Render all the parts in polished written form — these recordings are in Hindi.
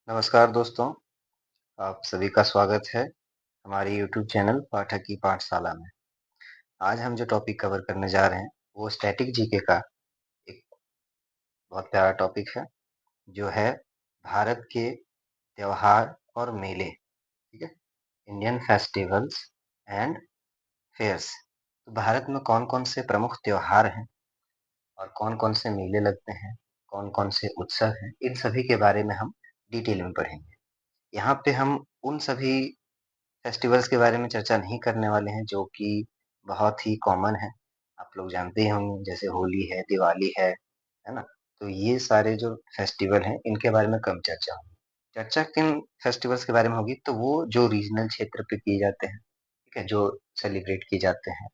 नमस्कार दोस्तों, आप सभी का स्वागत है हमारे यूट्यूब चैनल पाठक की पाठशाला में। आज हम जो टॉपिक कवर करने जा रहे हैं, वो स्टैटिक जीके का एक बहुत प्यारा टॉपिक है, जो है भारत के त्योहार और मेले, ठीक है? Indian festivals and fairs. तो भारत में कौन-कौन से प्रमुख त्योहार हैं और कौन-कौन से मेले लगते हैं, कौन-कौन से उत्सव हैं, इन सभी के बारे में हम डिटेल में पढ़ेंगे। यहाँ पे हम उन सभी फेस्टिवल्स के बारे में चर्चा नहीं करने वाले हैं जो कि बहुत ही कॉमन है। आप लोग जानते ही होंगे जैसे होली है, दिवाली है ना? तो ये सारे जो फेस्टिवल हैं इनके बारे में कम चर्चा होगी। चर्चा किन फेस्टिवल्स के बारे में होगी तो वो जो रीजनल क्षेत्र पे किए जाते हैं, ठीक है? जो सेलिब्रेट किए जाते हैं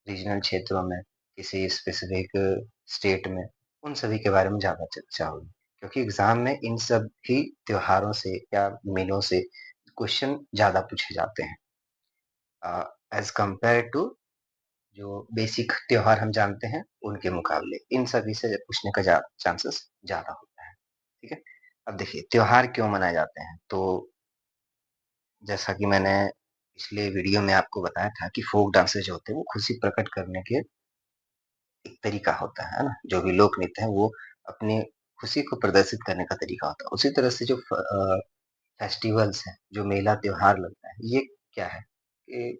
रीजनल क्षेत्रों में, किसी स्पेसिफिक स्टेट में, उन सभी के बारे में ज़्यादा चर्चा होगी। क्योंकि एग्ज़ाम में इन सभी त्योहारों से या मेलों से क्वेश्चन ज़्यादा पूछे जाते हैं। एज़ कम्पेयर टू जो बेसिक त्योहार हम जानते हैं, उनके मुकाबले। इन सभी से पूछने का चांसेस ज़्यादा होता है, ठीक है? अब देखिए त्योहार क्यों मनाए जाते हैं? तो जैसा कि मैंने पिछले वीडियो में आपको बताया था कि फ़ोक डांसेज़ जो होते हैं, वो खुशी प्रकट करने के एक तरीका होता है ना? जो भी लोक नृत्य है, वो अपनी खुशी को प्रदर्शित करने का तरीका होता है। उसी तरह से जो फेस्टिवल्स हैं, जो मेला त्योहार लगता है, ये क्या है कि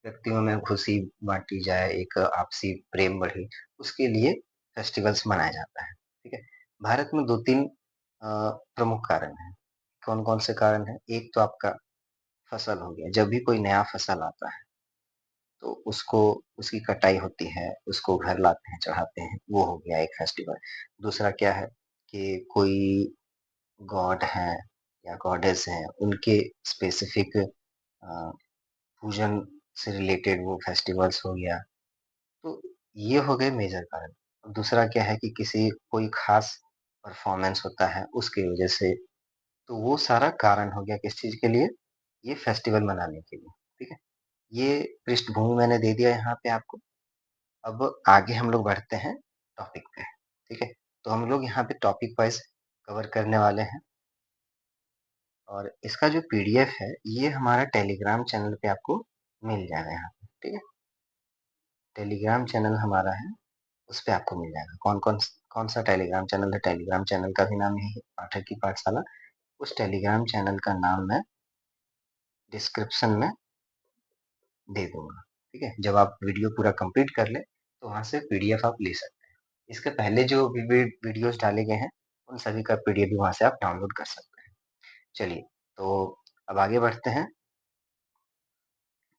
व्यक्तियों में खुशी बाँटी जाए, एक आपसी प्रेम बढ़े, उसके लिए फेस्टिवल्स मनाया जाता है, ठीक है? भारत में 2-3 प्रमुख कारण हैं। कौन-कौन से कारण हैं? एक तो आपका फसल हो गया, जब भी कोई नया फसल आता है, तो उसको उसकी कटाई होती है, उसको घर लाते हैं, चढ़ाते हैं, वो हो गया एक फेस्टिवल। दूसरा क्या है कि कोई गॉड हैं या गॉडेस हैं, उनके स्पेसिफिक पूजन से रिलेटेड वो फेस्टिवल्स हो गया। तो ये हो गए मेजर कारण। और दूसरा क्या है कि किसी कोई खास परफॉर्मेंस होता है उसकी वजह से, तो वो सारा कारण हो गया किस चीज़ के लिए? ये फेस्टिवल मनाने के लिए, ठीक है? ये पृष्ठभूमि मैंने दे दिया यहाँ पे आपको। अब आगे हम लोग बढ़ते हैं टॉपिक पे, ठीक है? तो हम लोग यहाँ पे टॉपिक वाइज़ कवर करने वाले हैं और इसका जो पीडीएफ है, ये हमारा टेलीग्राम चैनल पे आपको मिल जाएगा यहाँ पे, ठीक है? टेलीग्राम चैनल हमारा है, उसपे आपको मिल जाएगा। कौन-सा टेलीग्राम चैनल है? टेलीग्राम चैनल का भी नाम यही है, पाठक की पाठशाला। उस टेलीग्राम चैनल का नाम मैं डिस्क्रिप्शन में दे दूँगा, ठीक है? जब आप वीडियो पूरा कंप्लीट कर लें, तो वहाँ से पीडीएफ आप ले सकते हैं। इसके पहले जो भी वीडियोज़ डाले गए हैं, उन सभी का पीडीएफ भी वहाँ से आप डाउनलोड कर सकते हैं। चलिए, तो अब आगे बढ़ते हैं।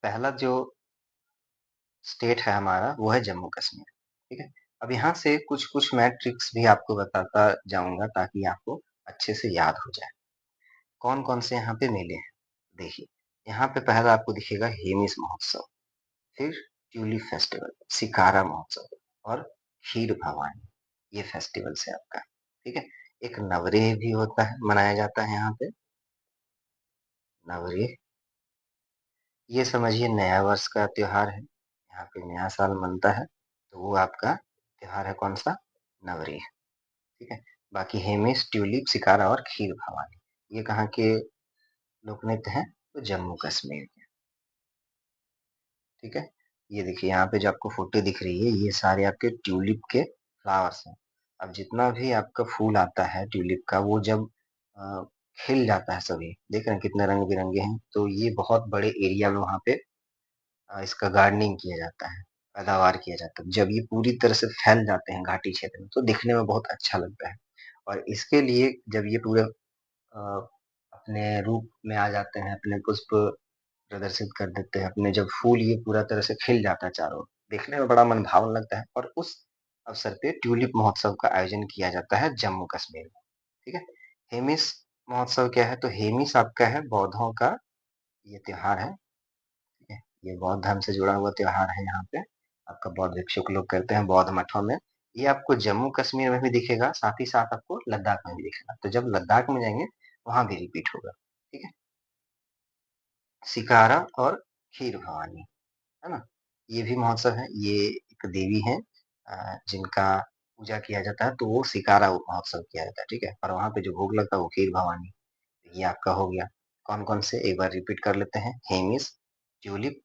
पहला जो स्टेट है हमारा, वो है जम्मू कश्मीर, ठीक है? अब यहाँ से कुछ-कुछ मैं ट्रिक्स भी आपको बताता जाऊँगा ताकि आपको अच्छे से याद हो जाए। कौन-कौन से यहाँ पे मेले हैं? देखिए, यहाँ पे पहला आपको दिखेगा हेमिस महोत्सव, फिर ट्यूलिप फेस्टिवल, सिकारा महोत्सव और खीर भवानी, ये फेस्टिवल्स है आपका, ठीक है? एक नवरेह भी होता है, मनाया जाता है यहाँ पे, नवरेह। ये समझिए नया वर्ष का त्योहार है, यहाँ पे नया साल मनता है, तो वो आपका त्योहार है कौन-सा? नवरेह, ठीक है? बाकी हेमिस, ट्यूलिप, सिकारा और खीर भवानी, ये कहाँ के लोक नृत्य हैं? तो जम्मू कश्मीर के, ठीक है? ये देखिए यहाँ पे जो आपको फ़ोटो दिख रही है, ये सारे आपके ट्यूलिप के फ्लावर्स हैं। अब जितना भी आपका फूल आता है ट्यूलिप का, वो जब अ, खिल जाता है सभी, देख रहे हैं कितने रंग-बिरंगे हैं, तो ये बहुत बड़े एरिया में वहाँ पे इसका गार्डनिंग किया जाता है, पैदावार किया जाता है। जब ये पूरी तरह से फैल जाते हैं घाटी क्षेत्र में, तो दिखने में बहुत अच्छा लगता है और इसके लिए जब ये पूरे अपने रूप में आ जाते हैं, अपने पुष्प प्रदर्शित कर देते हैं, अपने जब फूल ये पूरा तरह से खिल जाता है चारों ओर, देखने में बड़ा मनभावन लगता है और उस अवसर पे ट्यूलिप महोत्सव का आयोजन किया जाता है जम्मू कश्मीर में, ठीक है? हेमिस महोत्सव क्या है? तो हेमिस आपका है बौद्धों का ये त्योहार है, ठीक है? ये बौद्ध धर्म से जुड़ा हुआ त्योहार है यहाँ पे, आपका बौद्ध भिक्षुक लोग करते हैं बौद्ध मठों में। ये आपको जम्मू कश्मीर में भी दिखेगा, साथ ही साथ आपको लद्दाख में भी दिखेगा। तो जब लद्दाख में जाएँगे, वहाँ भी रिपीट होगा, ठीक है? सिकारा और खीर भवानी, है ना? ये भी महोत्सव है, ये एक देवी हैं जिनका पूजा किया जाता है, तो वो सिकारा महोत्सव किया जाता है, ठीक है? और वहाँ पे जो भोग लगता है वो खीर भवानी, ये आपका हो गया। कौन-कौन से एक बार रिपीट कर लेते हैं, हेमिस, ट्यूलिप,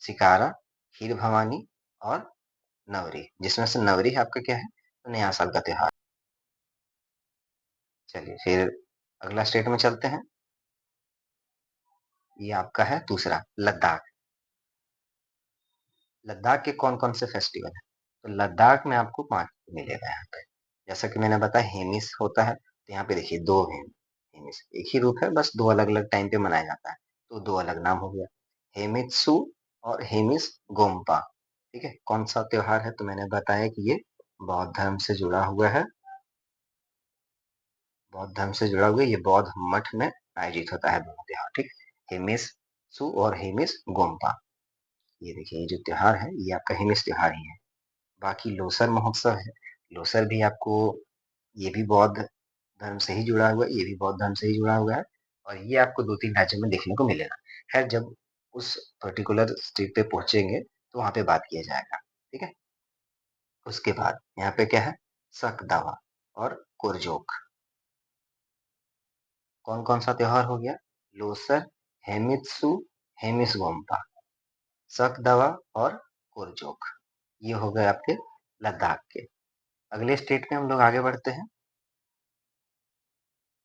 सिकारा, खीर भवानी और नवरी, जिसमें से नवरी आपका क्या है, तो नया साल का त्योहार। चलिए फिर अगला स्टेट में चलते हैं। ये आपका है दूसरा, लद्दाख। लद्दाख के कौन-कौन से फेस्टिवल हैं? तो लद्दाख में आपको 5 मिलेगा यहाँ पे। जैसा कि मैंने बताया हेमिस होता है, तो यहाँ पे देखिए 2 हैं हेमिस, एक ही रूप है, बस 2 अलग-अलग टाइम पे मनाया जाता है, तो 2 अलग नाम हो गया। हेमित्सु और हेमिस गोम्पा, ठीक है? कौन-सा त्योहार है? तो मैंने बताया कि ये बौद्ध धर्म से जुड़ा हुआ है, बौद्ध धर्म से जुड़ा हुआ है, ये बौद्ध मठ में आयोजित होता है दोनों त्योहार, ठीक? हेमिस-सु और हेमिस-गोम्पा। ये देखिए, ये जो त्योहार है, ये आपका हेमिस त्योहार ही है। बाकी लोसर महोत्सव है, लोसर भी आपको, ये भी बौद्ध धर्म से ही जुड़ा हुआ है, ये भी बौद्ध धर्म से ही जुड़ा हुआ है और ये आपको 2-3 राज्यों में देखने को मिलेगा। खैर जब उस पर्टिकुलर स्टेट पे पहुँचेंगे, तो वहाँ पे बात किया जाएगा, ठीक है? उसके बाद यहाँ पे क्या है? सकदावा और कुरजोक। कौन-कौन सा त्योहार हो गया? लोसर, हेमित्सु, हेमिसगोम्पा, सकदावा और कुरजोक। ये हो गए आपके लद्दाख के। अगले स्टेट में हम लोग आगे बढ़ते हैं।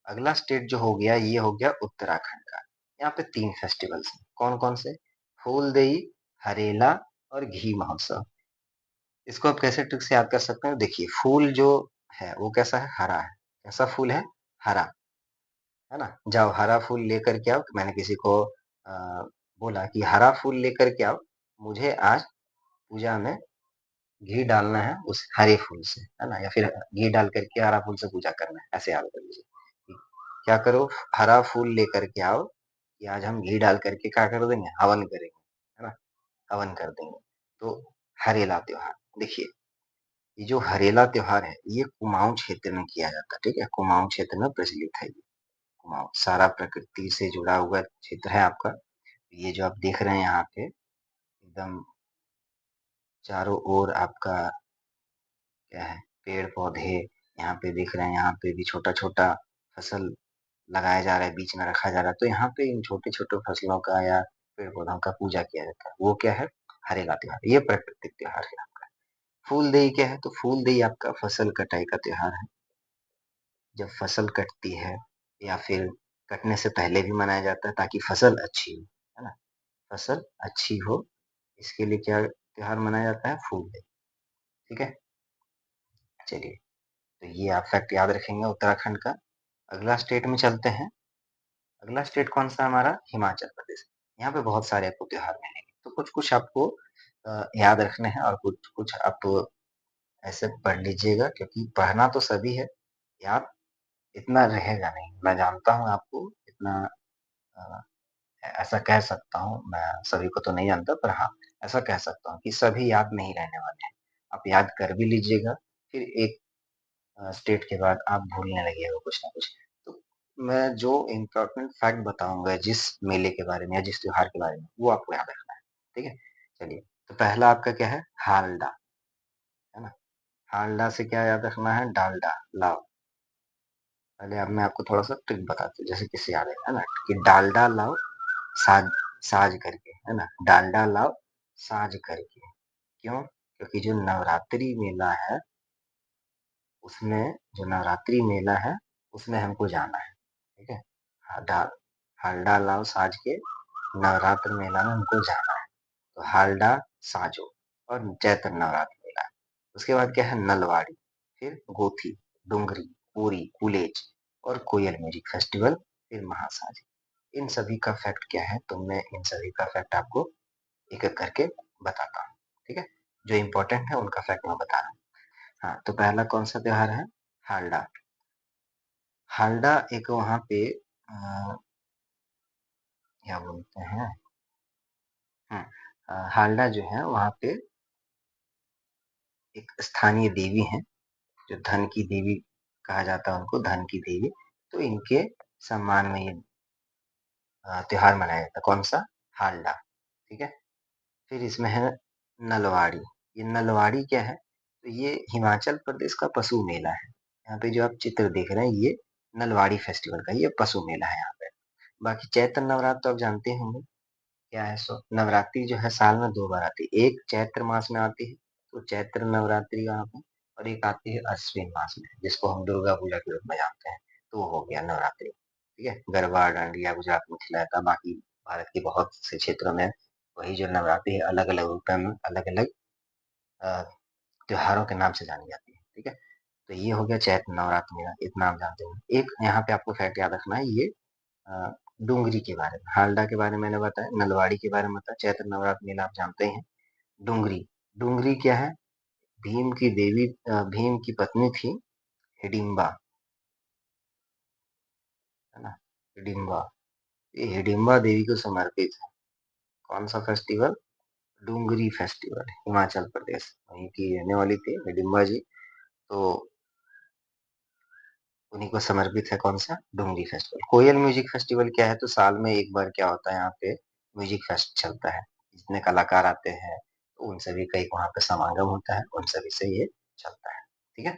अगला स्टेट जो हो गया, ये हो गया उत्तराखंड का। यहाँ पे 3 फेस्टिवल्स हैं। कौन-कौन से? फूलदेई, हरेला और घी महोत्सव। इसको आप कैसे ट्रिक से याद कर सकते हैं? देखिए, फूल जो है वो कैसा है? हरा है। कैसा फूल है? हरा, है ना? जाओ हरा फूल लेकर के आओ। मैंने किसी को अ, बोला कि हरा फूल लेकर के आओ, मुझे आज पूजा में घी डालना है उस हरे फूल से, है ना? या फिर घी डाल करके हरा फूल से पूजा करना है, ऐसे याद कर लीजिए। क्या करो, हरा फूल लेकर के आओ कि आज हम घी डाल करके क्या कर देंगे, हवन करेंगे, है ना? हवन कर देंगे। तो हरेला त्योहार, देखिए ये जो हरेला त्योहार है, ये कुमाऊं क्षेत्र में किया जाता है, ठीक है? कुमाऊं क्षेत्र में प्रचलित है ये। कुमाऊं सारा प्रकृति से जुड़ा हुआ क्षेत्र है आपका। ये जो आप देख रहे हैं यहाँ पे, एकदम चारों ओर आपका क्या है, पेड़ पौधे यहाँ पे दिख रहे हैं। यहाँ पे भी छोटा छोटा फसल लगाया जा रहा है, बीच में रखा जा रहा है, तो यहाँ पे इन छोटे छोटे फसलों का या पेड़ पौधों का पूजा किया जाता है। वो क्या है? हरेला त्योहार, ये प्राकृतिक त्योहार है आपका। फूलदेई क्या है? तो फूलदेई आपका फसल कटाई का त्योहार है। जब फसल कटती है या फिर कटने से पहले भी मनाया जाता है, ताकि फसल अच्छी हो, है ना? फसल अच्छी हो, इसके लिए क्या त्योहार मनाया जाता है? फूलदेई, ठीक है? चलिए, तो ये आप फैक्ट याद रखेंगे उत्तराखंड का। अगला स्टेट में चलते हैं। अगला स्टेट कौन सा हमारा? हिमाचल प्रदेश। यहाँ पे बहुत सारे आपको त्योहार मिलेंगे, तो कुछ-कुछ आपको याद रखने हैं और कुछ-कुछ आप ऐसे पढ़ लीजिएगा, क्योंकि पढ़ना तो सभी है, याद इतना रहेगा नहीं। मैं जानता हूँ आपको इतना अ, ऐसा कह सकता हूँ, मैं सभी को तो नहीं जानता, पर हाँ, ऐसा कह सकता हूँ कि सभी याद नहीं रहने वाले हैं। आप याद कर भी लीजिएगा, फिर एक स्टेट के बाद आप भूलने लगिएगा कुछ ना कुछ। तो मैं जो इम्पोर्टेंट फैक्ट बताऊँगा जिस मेले के बारे में या जिस त्योहार के बारे में, वो आपको याद रखना है, ठीक है? चलिए, तो पहला आपका क्या है? हालडा, है ना? हालडा से क्या याद रखना है? डालडा, लाओ। पहले अब मैं आपको थोड़ा-सा ट्रिक बताती हूँ, जैसे किससे याद है ना? कि डालडा लाओ साज साज करके, है ना? डालडा लाओ साज करके। क्यों? क्योंकि जो नवरात्रि मेला है, उसमें जो नवरात्रि मेला है, उसमें हमको जाना है, ठीक है? हडा हलडा लाओ साज के, नवरात्र मेला में हमको जाना है, तो हालडा साजो और चैत्र नवरात्र मेला। उसके बाद क्या है? नलवाड़ी, फिर गोथी, डुंगरी, पुरी, कुलेच और कोयल म्यूजिक फेस्टिवल, फिर महासाज। इन सभी का फैक्ट क्या है? तो मैं इन सभी का फैक्ट आपको एक-एक करके बताता हूँ, ठीक है? जो इम्पोर्टेंट है उनका फैक्ट मैं बता रहा हूँ। हाँ, तो पहला कौन-सा त्योहार है? हालडा। हालडा एक वहाँ पे क्या बोलते हैं, हाँ, हालडा जो है वहाँ पे एक स्थानीय देवी हैं, जो धन की देवी कहा जाता है उनको, धन की देवी। तो इनके सम्मान में ये त्योहार मनाया जाता है। कौन-सा? हालडा, ठीक है? फिर इसमें है नलवाड़ी। ये नलवाड़ी क्या है? तो ये हिमाचल प्रदेश का पशु मेला है। यहाँ पे जो आप चित्र देख रहे हैं, ये नलवाड़ी फेस्टिवल का ये पशु मेला है यहाँ पे। बाकी चैत्र नवरात्र तो आप जानते होंगे क्या है। सो नवरात्रि जो है साल में 2 बार आती है। एक चैत्र मास में आती है, तो चैत्र नवरात्रि वहाँ पे, और एक आती है अश्विन मास में, जिसको हम दुर्गा पूजा के रूप में जानते हैं। तो वो हो गया नवरात्रि। ठीक है, गरबा, डांडिया गुजरात में खिलाया था, बाकी भारत के बहुत से क्षेत्रों में वही जो नवरात्रि है अलग-अलग रूपों में अलग-अलग अ, त्योहारों के नाम से जानी जाती है। ठीक है, तो ये हो गया चैत्र नवरात्र मेला, इतना आप जानते हैं। एक यहाँ पे आपको फैक्ट याद रखना है, ये अ, डुंगरी के बारे में, हालडा के बारे में मैंने बताया, नलवाड़ी के बारे में बताया, चैत्र नवरात्र मेला आप जानते हैं। डुंगरी, डुंगरी क्या है? भीम की देवी, भीम की पत्नी थी हिडिंबा, है ना? हिडिंबा, ये हिडिंबा देवी को समर्पित है। कौन सा फेस्टिवल? डुंगरी फेस्टिवल, हिमाचल प्रदेश, वहीं की रहने वाली थी हिडिंबा जी। तो उन्हीं को समर्पित है कौन सा? डुंगरी फेस्टिवल। कोयल म्यूजिक फेस्टिवल क्या है? तो साल में एक बार क्या होता है यहाँ पे, म्यूजिक फेस्ट चलता है। जितने कलाकार आते हैं तो उन सभी का एक वहाँ पे समागम होता है, उन सभी से ये चलता है। ठीक है,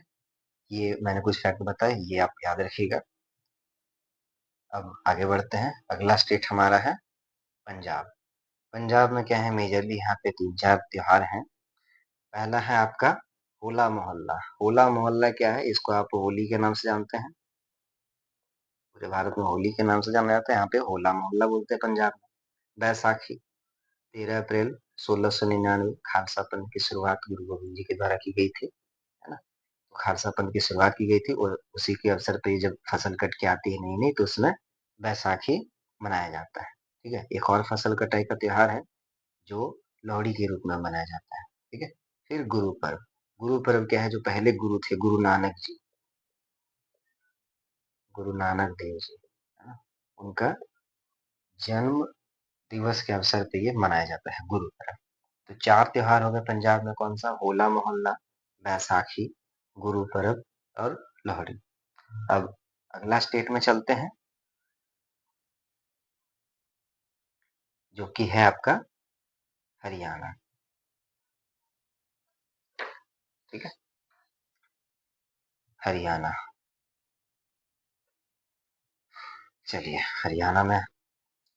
ये मैंने कुछ फैक्ट बताए, ये आप याद रखिएगा। अब आगे बढ़ते हैं। अगला स्टेट हमारा है पंजाब। पंजाब में क्या है, मेजरली यहाँ पे 3-4 त्योहार हैं। पहला है आपका होला मोहल्ला। होला मोहल्ला क्या है? इसको आप होली के नाम से जानते हैं, पूरे भारत में होली के नाम से जाना जाता है, यहाँ पे होला मोहल्ला बोलते हैं पंजाब में। बैसाखी, 13 अप्रैल 1699 खालसा पंथ की शुरुआत गुरु गोविंद जी के द्वारा की गई थी, है ना? तो खालसा पंथ की शुरुआत की गई थी, और उसी के अवसर पे जब फसल कट के आती है नई नई, तो उसमें बैसाखी मनाया जाता है। ठीक है, एक और फसल कटाई का त्योहार है जो लोहड़ी के रूप में मनाया जाता है। ठीक है, फिर गुरु पर्व। गुरु पर्व क्या है? जो पहले गुरु थे, गुरु नानक जी, गुरु नानक देव जी, है ना? उनका जन्म दिवस के अवसर पे ये मनाया जाता है गुरु पर्व। तो 4 त्योहार हो गए पंजाब में, कौन सा? होला मोहल्ला, बैसाखी, गुरु पर्व और लोहड़ी। अब अगला स्टेट में चलते हैं, जो कि है आपका हरियाणा। ठीक है, हरियाणा। चलिए, हरियाणा में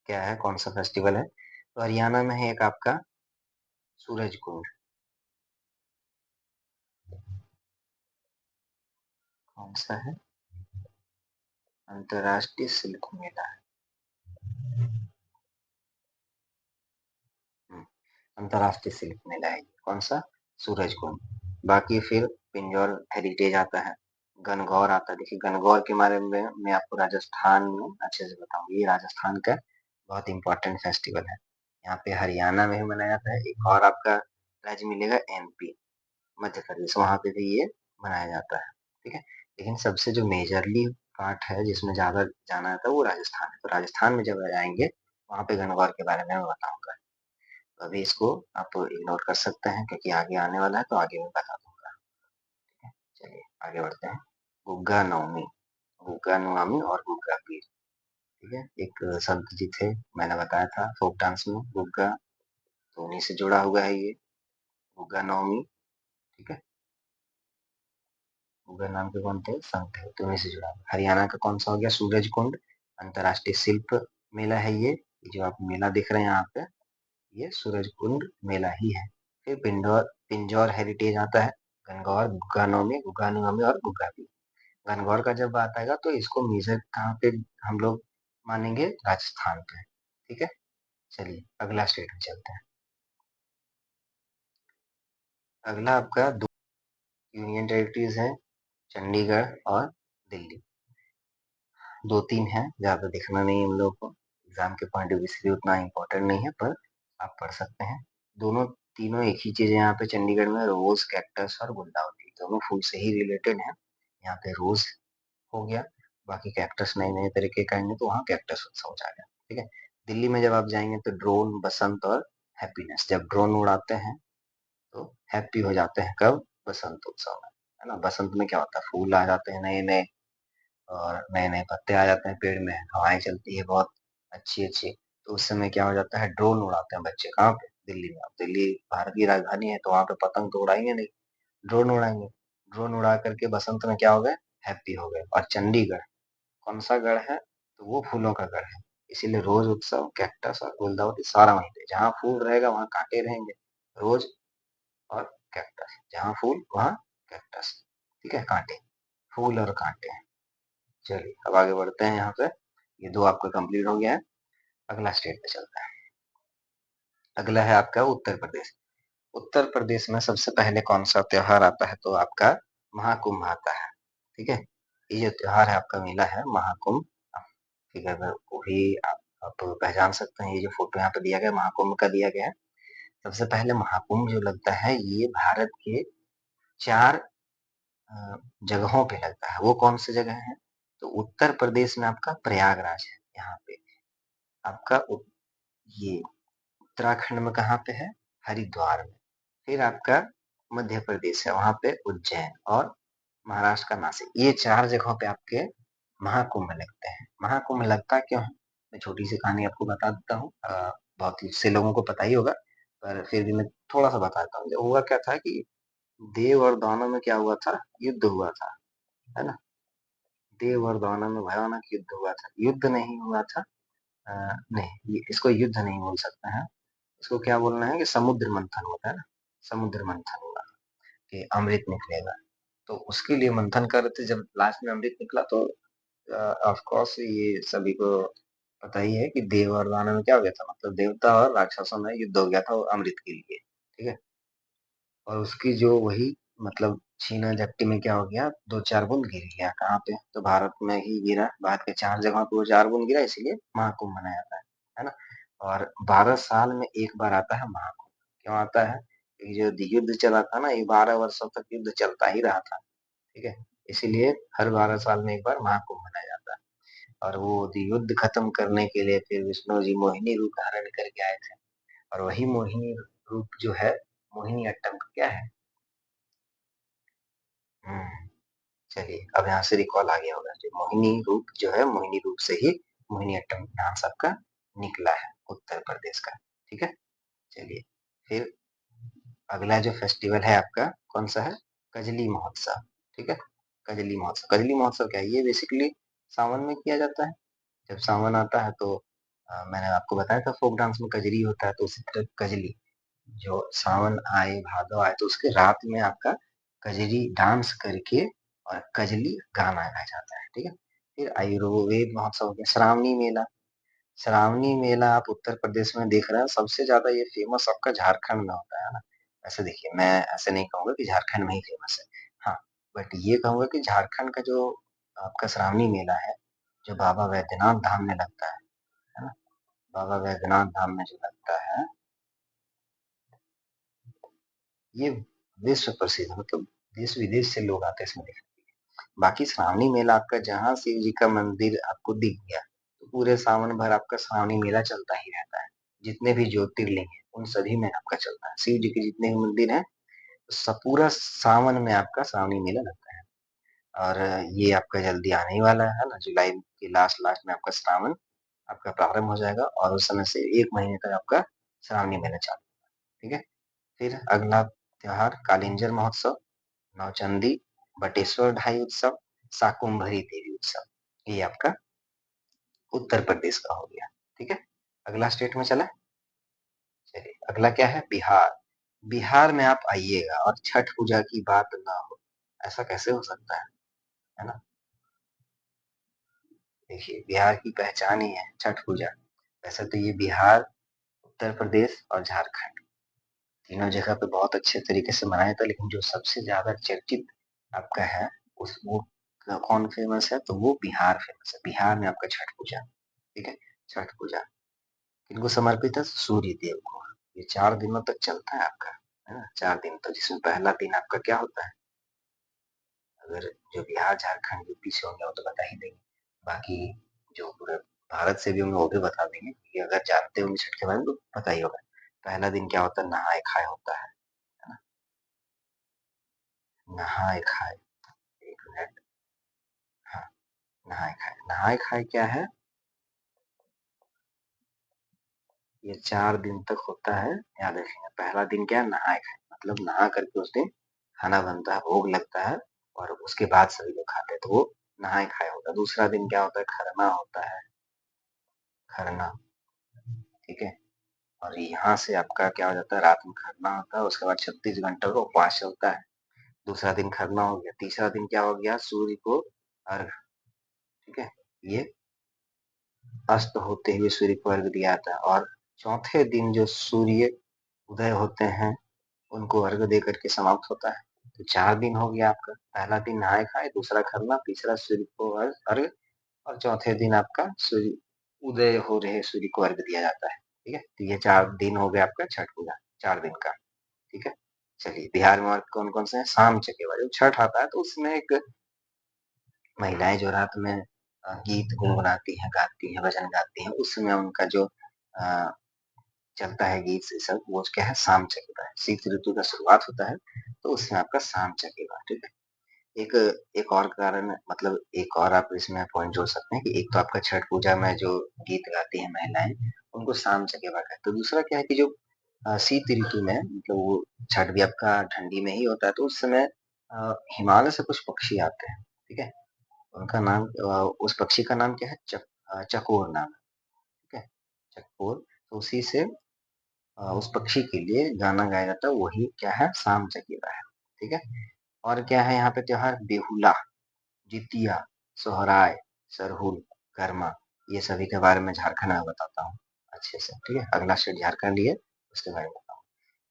क्या है, कौन सा फेस्टिवल है? तो हरियाणा में है एक आपका सूरज कुंड। कौन सा है? अंतरराष्ट्रीय सिल्क मेला है। अंतरराष्ट्रीय सिल्क मेला है। कौन सा? सूरज कुंड। बाकी फिर पिंजौर हेरिटेज आता है, गणगौर आता है। देखिए गणगौर के बारे में मैं आपको राजस्थान में अच्छे से बताऊंगा, ये राजस्थान का बहुत इंपॉर्टेंट फेस्टिवल है। यहाँ पे हरियाणा में भी मनाया जाता है। एक और आपका राज्य मिलेगा एमपी, मध्य प्रदेश, वहां पे भी ये मनाया जाता है। ठीक है, लेकिन सबसे जो मेजरली पार्ट है जिसमें ज्यादा जाना जाता है वो राजस्थान है। तो राजस्थान में जब आएंगे वहां पे गणगौर के बारे में मैं बताऊंगा। तो अभी इसको आप इग्नोर कर सकते हैं क्योंकि आगे आने वाला है, तो आगे मैं बता दूंगा। चलिए आगे बढ़ते हैं। गुग्गा नवमी, गुग्गा नवमी और गुग्गा पीर। ठीक है, एक संत जी थे, मैंने बताया था फोक डांस में गुग्गा, तो उन्हीं से जुड़ा हुआ है ये गुग्गा नवमी। ठीक है, गुग्गा नाम के कौन थे? संत थे, तो उन्हीं से जुड़ा हुआ। हरियाणा का कौन सा हो गया? सूरज कुंड, अंतरराष्ट्रीय शिल्प मेला है ये। जो आप मेला देख रहे हैं यहाँ पे, ये सूरज कुंड मेला ही है। फिर पिंजौर हेरिटेज आता है, गणगौर, गुग्गा नवमी, गुग्गा नवमी और गुग्गा पीर। गणगौर का जब बात आएगा तो इसको मेजर कहाँ पे हम लोग मानेंगे? राजस्थान पे। ठीक है, चलिए अगला स्टेट में चलते हैं। अगला आपका दो यूनियन टेरिटरीज है, चंडीगढ़ और दिल्ली। 2-3 है, ज्यादा देखना नहीं है हम लोग को, एग्जाम के पॉइंट ऑफ व्यू से भी उतना इम्पोर्टेंट नहीं है, पर आप पढ़ सकते हैं। दोनों तीनों एक ही चीज है यहाँ पे। चंडीगढ़ में रोज, कैक्टस और गुलदाउदी दोनों फूल से ही रिलेटेड है। यहाँ पे रोज हो गया, बाकी कैक्टस नए नए तरीके का आएंगे तो वहाँ कैक्टस उत्सव हो जाएगा। ठीक है, दिल्ली में जब आप जाएंगे तो ड्रोन, बसंत और हैप्पीनेस। जब ड्रोन उड़ाते हैं तो हैप्पी हो जाते हैं, कब? बसंत उत्सव में, है ना? बसंत में क्या होता है? फूल आ जाते हैं नए नए, और नए नए पत्ते आ जाते हैं पेड़ में, हवाएं चलती है बहुत अच्छी अच्छी। तो उस समय क्या हो जाता है? ड्रोन उड़ाते हैं बच्चे। कहाँ पे? दिल्ली में। अब दिल्ली भारत की राजधानी है, तो वहां पे पतंग तो उड़ाएंगे नहीं, ड्रोन उड़ाएंगे। ड्रोन उड़ा करके बसंत में क्या हो गए? हैप्पी हो गए। और चंडीगढ़ कौन सा गढ़ है? तो वो फूलों का गढ़ है। इसीलिए रोज उत्सव, कैक्टस और गुलदाउदी सारा वहीं पे, जहाँ फूल रहेगा वहाँ कांटे रहेंगे। रोज और कैक्टस, जहाँ फूल वहाँ कैक्टस, ठीक है, कांटे, फूल और कांटे हैं। चलिए अब आगे बढ़ते हैं यहाँ से। ये दो आपका कंप्लीट हो गया है। अगला स्टेट पे चलते हैं। अगला है आपका उत्तर प्रदेश। उत्तर प्रदेश में सबसे पहले कौन सा त्योहार आता है, तो आपका महाकुंभ आता है। ठीक है, ये जो त्योहार है आपका, मेला है महाकुंभ। ठीक है, वो भी आप पहचान सकते हैं। ये जो फोटो यहाँ पे दिया गया महाकुंभ का दिया गया है। सबसे पहले महाकुंभ जो लगता है ये भारत के 4 जगहों पे लगता है। वो कौन सी जगह है, तो उत्तर प्रदेश में आपका प्रयागराज है। यहाँ पे आपका ये उत्तराखंड में कहाँ पे है, हरिद्वार में। फिर आपका मध्य प्रदेश है, वहां पे उज्जैन, और महाराष्ट्र का नासिक। ये 4 जगहों पे आपके महाकुंभ लगते हैं। महाकुंभ लगता क्यों है, मैं छोटी सी कहानी आपको बता देता हूँ। बहुत से लोगों को पता ही होगा, पर फिर भी मैं थोड़ा सा बताता हूँ। हुआ क्या था कि देव और दानव में क्या हुआ था, युद्ध हुआ था, है ना। देव और दानव में भयानक युद्ध हुआ था। युद्ध नहीं हुआ था, नहीं, इसको युद्ध नहीं बोल सकते हैं। इसको क्या बोलना है कि समुद्र मंथन होता है ना, समुद्र मंथन हुआ कि अमृत निकलेगा। तो उसके लिए मंथन कर रहे थे। जब लास्ट में अमृत निकला तो ऑफ कोर्स ये सभी को पता ही है कि देव और दानव में क्या हो गया था, मतलब देवता और राक्षसों में युद्ध हो गया था वो अमृत के लिए। ठीक है, और उसकी जो वही मतलब छीना झपटी में क्या हो गया, 2-4 बूंद गिर गया। कहाँ पे, तो भारत में ही गिरा। भारत के 4 जगहों पे वो 4 बूंद गिरा, इसीलिए महाकुंभ मनाया जाता है ना। और 12 साल में एक बार आता है महाकुंभ। क्यों आता है, ये जो युद्ध चला था ना, ये 12 वर्षों तक युद्ध चलता ही रहा था। ठीक है, इसीलिए हर 12 साल में एक बार महाकुंभ मनाया जाता है। और वो युद्ध खत्म करने के लिए फिर विष्णु जी मोहिनी रूप धारण करके आए थे। और वही मोहिनी रूप जो है, मोहिनी अट्टम का क्या है। हम्म, चलिए अब यहाँ से रिकॉल आ गया होगा। जो मोहिनी रूप जो है, मोहिनी रूप से ही मोहिनी अट्टम डांस आपका निकला है उत्तर प्रदेश का। ठीक है, चलिए फिर अगला जो फेस्टिवल है आपका कौन सा है, कजली महोत्सव। ठीक है, कजली महोत्सव। कजली महोत्सव क्या है, ये बेसिकली सावन में किया जाता है। जब सावन आता है तो मैंने आपको बताया था फोक डांस में कजरी होता है, तो उसी तरह कजली, जो सावन आए भादो आए तो उसके रात में आपका कजरी डांस करके और कजली गाना गाया जाता है। ठीक है, फिर आयुर्वेद महोत्सव हो गया, श्रावणी मेला। श्रावणी मेला आप उत्तर प्रदेश में देख रहे हैं, सबसे ज्यादा ये फेमस आपका झारखंड में होता है ना। ऐसे देखिए, मैं ऐसे नहीं कहूंगा कि झारखंड में ही फेमस है, हाँ, बट ये कहूंगा कि झारखंड का जो आपका श्रावणी मेला है, जो बाबा वैद्यनाथ धाम में लगता है ना, बाबा वैद्यनाथ धाम में जो लगता है, ये विश्व प्रसिद्ध, मतलब देश विदेश से लोग आते हैं इसमें देखने। बाकी श्रावणी मेला आपका जहाँ शिव जी का मंदिर आपको दिख गया, तो पूरे सावन भर आपका श्रावणी मेला चलता ही रहता है। जितने भी ज्योतिर्लिंग है उन सभी में आपका चलता है। शिव जी के जितने भी मंदिर है, सब पूरा सावन में आपका श्रावणी मेला लगता है। और ये आपका जल्दी आने ही वाला है ना, जुलाई के लास्ट लास्ट में आपका श्रावण आपका प्रारंभ हो जाएगा, और उस समय से 1 महीने तक आपका श्रावणी मेला चालू। ठीक है, फिर अगला त्योहार कालिंजर महोत्सव, नौचंदी, बटेश्वर ढाई उत्सव, शाकुंभरी देवी उत्सव। ये आपका उत्तर प्रदेश का हो गया। ठीक है, अगला स्टेट में चला। चलिए अगला क्या है, बिहार। बिहार में आप आइएगा और छठ पूजा की बात ना हो, ऐसा कैसे हो सकता है ना। देखिए बिहार की पहचान ही है छठ पूजा। वैसे तो ये बिहार, उत्तर प्रदेश और झारखंड तीनों जगह पे बहुत अच्छे तरीके से मनाया था, लेकिन जो सबसे ज्यादा चर्चित आपका है उस वो कौन फेमस है, तो वो बिहार फेमस है। बिहार में आपका छठ पूजा। ठीक है, छठ पूजा किनको समर्पित है, सूर्य देव को। ये 4 दिनों तक चलता है आपका, है ना, 4 दिन तक, जिसमें पहला दिन आपका क्या होता है, अगर जो बिहार झारखंड यूपी से होंगे वो तो बता ही देंगे। बाकी जो पूरे भारत से भी होंगे वो भी बता देंगे, कि अगर जानते होंगे छठ के बारे में तो पता ही होगा। पहला दिन क्या होता है, नहाए खाए होता है ना, नहाए खाए, एक मिनट, हाँ, नहाए खाए, नहाए खाए क्या है, ये 4 दिन तक होता है। याद रखिएगा, पहला दिन क्या है, नहाए खाए, मतलब नहा करके उस दिन खाना बनता है, भोग लगता है, और उसके बाद सभी लोग खाते हैं, तो वो नहाए खाए होता है। दूसरा दिन क्या होता है, खरना होता है। खरना, ठीक है। और यहाँ से आपका क्या हो जाता है, रात में खरना होता है, उसके बाद 36 घंटे का उपवास चलता है। दूसरा दिन खरना हो गया, तीसरा दिन क्या हो गया, सूर्य को अर्घ, ठीक है। ये अस्त होते हुए सूर्य को अर्घ दिया जाता है। और चौथे दिन जो सूर्य उदय होते हैं उनको अर्घ दे करके समाप्त होता है। तो 4 दिन हो गया आपका, पहला दिन नहाए खाए, दूसरा खरना, तीसरा सूर्य को अर्घ, और चौथे दिन आपका सूर्य उदय हो रहे सूर्य को अर्घ दिया जाता है, ठीक है। तो ये 4 दिन हो गया आपका छठ पूजा, 4 दिन का, ठीक है। चलिए, बिहार में और कौन-कौन से हैं, साम चकेवा। जब छठ आता है तो उसमें एक महिलाएँ जो रात में गीत गुनगुनाती हैं, गाती हैं, भजन गाती हैं, उस समय उनका जो अ, चलता है गीत से सब, वो क्या है, साम चकेवा है। शीत ऋतु का शुरुआत होता है तो उसमें आपका साम चकेवा, ठीक है। एक एक और कारण, मतलब एक और आप इसमें पॉइंट जोड़ सकते हैं कि एक तो आपका छठ पूजा में जो गीत गाती हैं महिलाएँ, उनको साम चकेवा कहते हैं। तो दूसरा क्या है कि जो शीत ऋतु में, मतलब वो छठ भी आपका ठंडी में ही होता है, तो उस समय हिमालय से कुछ पक्षी आते हैं, ठीक है। उनका नाम उस पक्षी का नाम क्या है, चकोर नाम है, ठीक है, चकोर। तो उसी से उस पक्षी के लिए गाना गाया जाता है, वही क्या है, साम चकेवा है, ठीक है। और क्या है यहाँ पे त्योहार, बेहुला, जितिया, सोहराय, सरहुल, गरमा, ये सभी के बारे में झारखंड में बताता हूँ अच्छे से, ठीक है। अगला स्टेट झारखंड लिए, उसके बारे में बताऊँ।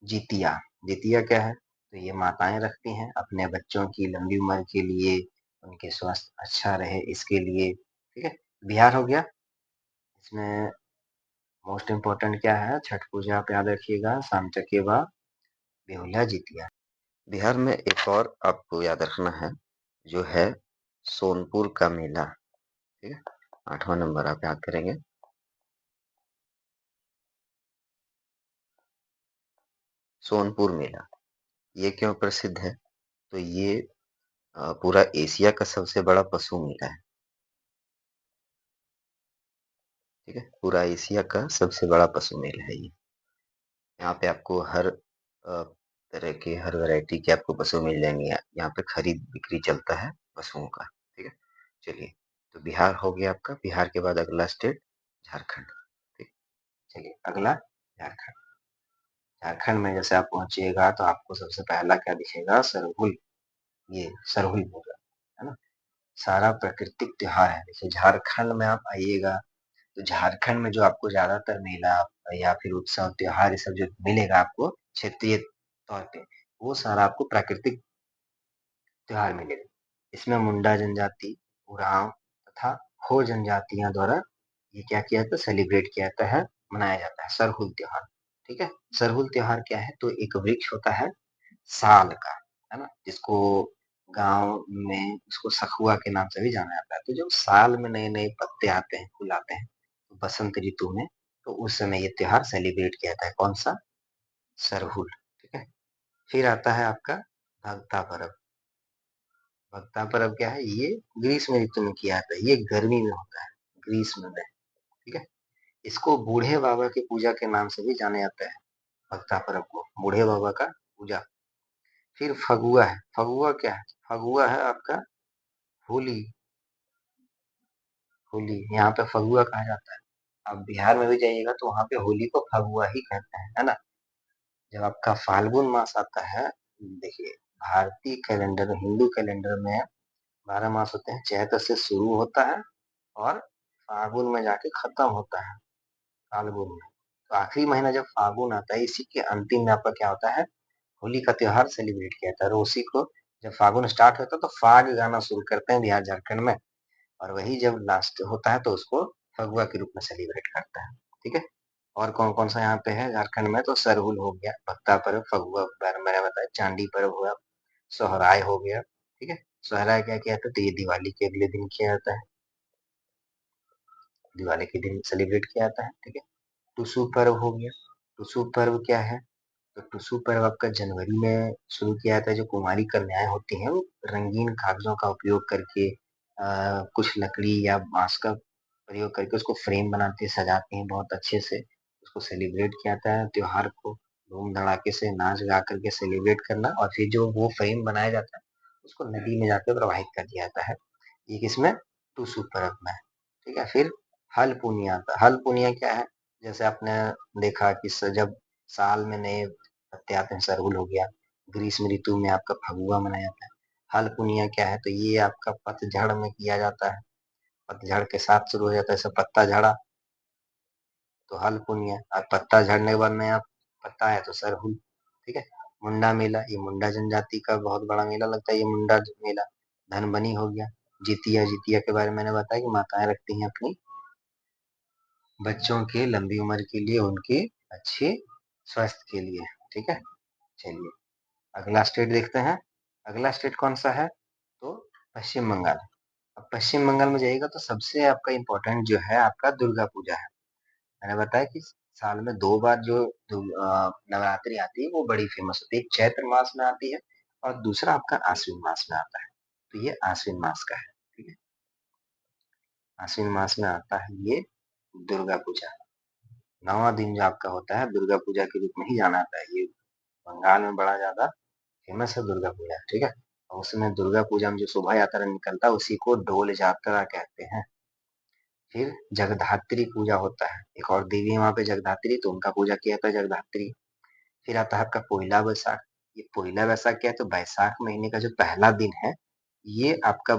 जितिया, जितिया क्या है, तो ये माताएं रखती हैं अपने बच्चों की लंबी उम्र के लिए, उनके स्वास्थ्य अच्छा रहे इसके लिए, ठीक है। बिहार हो गया, इसमें मोस्ट इम्पोर्टेंट क्या है, छठ पूजा आप याद रखिएगा, साम चकेवा, बेहुला, जितिया। बिहार में एक और आपको याद रखना है, जो है सोनपुर का मेला, ठीक है। 8वां नंबर आप याद करेंगे। सोनपुर मेला, ये क्यों प्रसिद्ध है, तो ये पूरा एशिया का सबसे बड़ा पशु मेला है, ठीक है। पूरा एशिया का सबसे बड़ा पशु मेला है ये। यहाँ पे आपको हर तरह के, हर वैरायटी के आपको पशु मिल जाएंगे। यहाँ पे खरीद बिक्री चलता है पशुओं का, ठीक है। चलिए, तो बिहार हो गया आपका। बिहार के बाद अगला स्टेट झारखंड, ठीक। चलिए अगला झारखंड। झारखंड में जैसे आप पहुंचिएगा तो आपको सबसे पहला क्या दिखेगा, सरहुल। ये सरहुल पूजा है ना, सारा प्राकृतिक त्योहार है। देखिए झारखंड में आप आइएगा तो झारखंड में जो आपको ज्यादातर मेला या फिर उत्सव त्योहार ये सब जो मिलेगा आपको क्षेत्रीय तौर पे, वो सारा आपको प्राकृतिक त्योहार मिलेगा। इसमें मुंडा जनजाति, उरांव तथा हो जनजातियां द्वारा ये क्या किया जाता है, सेलिब्रेट किया जाता है, मनाया जाता है सरहुल त्योहार, ठीक है। सरहुल त्योहार क्या है, तो एक वृक्ष होता है साल का, है ना, जिसको गांव में उसको सखुआ के नाम से भी जाना जाता है। तो जब साल में नए नए पत्ते आते हैं, फूल आते हैं, तो बसंत ऋतु में, तो उस समय ये त्योहार सेलिब्रेट किया जाता है, कौन सा, सरहुल, ठीक है। फिर आता है आपका भगता पर्व। भगता पर्व क्या है, ये ग्रीष्म ऋतु में किया जाता है, ये गर्मी में होता है, ग्रीष्म में, ठीक है। इसको बूढ़े बाबा की पूजा के नाम से भी जाना जाता है, भगता पर्व को, बूढ़े बाबा का पूजा। फिर फगुआ है, फगुआ क्या है, फगुआ है आपका होली, होली यहाँ पे फगुआ कहा जाता है। आप बिहार में भी जाइएगा तो वहां पे होली को फगुआ ही कहते हैं, है ना। जब आपका फाल्गुन मास आता है, देखिए भारतीय कैलेंडर, हिंदू कैलेंडर में 12 मास होते हैं, चैत्र से शुरू होता है और फाल्गुन में जाके खत्म होता है, फाल्गुन में। तो आखिरी महीना जब फाल्गुन आता है, इसी के अंतिम में आपका क्या होता है, होली का त्योहार सेलिब्रेट किया जाता है। और उसी को जब फाल्गुन स्टार्ट होता है तो फाग गाना शुरू करते हैं बिहार झारखंड में, और वही जब लास्ट होता है तो उसको फगुआ के रूप में सेलिब्रेट करता है, ठीक है। और कौन कौन सा यहाँ पे है झारखंड में, तो सरहुल हो गया, भक्ता पर्व, फगुआ बारे में मैंने बताया, चांदी पर्व हुआ, सोहराय हो गया, ठीक है। सोहराय क्या किया था, तो ये दिवाली के अगले दिन किया जाता है, दिवाली के दिन सेलिब्रेट किया जाता है, ठीक है। टुसु पर्व हो गया। टुसु पर्व क्या है, तो टुसु पर्व आपका जनवरी में शुरू किया जाता है। जो कुमारी कन्याएं होती हैं वो रंगीन कागजों का उपयोग करके कुछ लकड़ी या बांस का प्रयोग करके उसको फ्रेम बनाती है, सजाती हैं बहुत अच्छे से, उसको सेलिब्रेट किया जाता है त्योहार को, धूम धड़ाके से नाच गा करके सेलिब्रेट करना। और फिर जो वो फ्रेम बनाया जाता है उसको नदी में जाकर प्रवाहित कर दिया जाता है, ये किसमें, टुसु पर्व में, ठीक है। फिर हल पुनिया आता है। हल पुनिया क्या है? जैसे आपने देखा कि जब साल में नए पत्ते आते हैं, सरहुल हो गया, ग्रीष्म ऋतु में आपका फगुआ मनाया जाता है। हल पुनिया क्या है? तो ये आपका पतझड़ में किया जाता है, पतझड़ के साथ शुरू हो जाता है। जैसे पत्ता झड़ा तो हल पुनिया, और पत्ता झड़ने के बाद नया पत्ता है तो सरहुल। ठीक है। मुंडा मेला, ये मुंडा जनजाति का बहुत बड़ा मेला लगता है, ये मुंडा मेला। धनबनी हो गया। जितिया, जितिया के बारे में मैंने बताया कि माताएं रखती हैं अपनी बच्चों के लंबी उम्र के लिए, उनके अच्छे स्वास्थ्य के लिए। ठीक है। चलिए अगला स्टेट देखते हैं। अगला स्टेट कौन सा है? तो पश्चिम बंगाल। अब पश्चिम बंगाल में जाइएगा तो सबसे आपका इम्पोर्टेंट जो है आपका दुर्गा पूजा है। मैंने बताया कि साल में 2 बार जो नवरात्रि आती है वो बड़ी फेमस होती है। एक चैत्र मास में आती है और दूसरा आपका आश्विन मास में आता है। तो ये आश्विन मास का है। ठीक है। आश्विन मास में आता है ये दुर्गा पूजा। 9वां दिन जो आपका होता है दुर्गा पूजा के रूप में ही जाना जाता है। ये बंगाल में बड़ा ज्यादा फेमस है दुर्गा पूजा। ठीक है। और उसमें दुर्गा पूजा में जो शोभा यात्रा निकलता है उसी को डोल यात्रा कहते हैं। फिर जगधात्री पूजा होता है, एक और देवी है वहां पे जगधात्री, तो उनका पूजा किया जाता है जगधात्री। फिर आता है आपका पोइला बैसाख। ये पोइला बैसाख क्या है? तो बैसाख महीने का जो पहला दिन है, ये आपका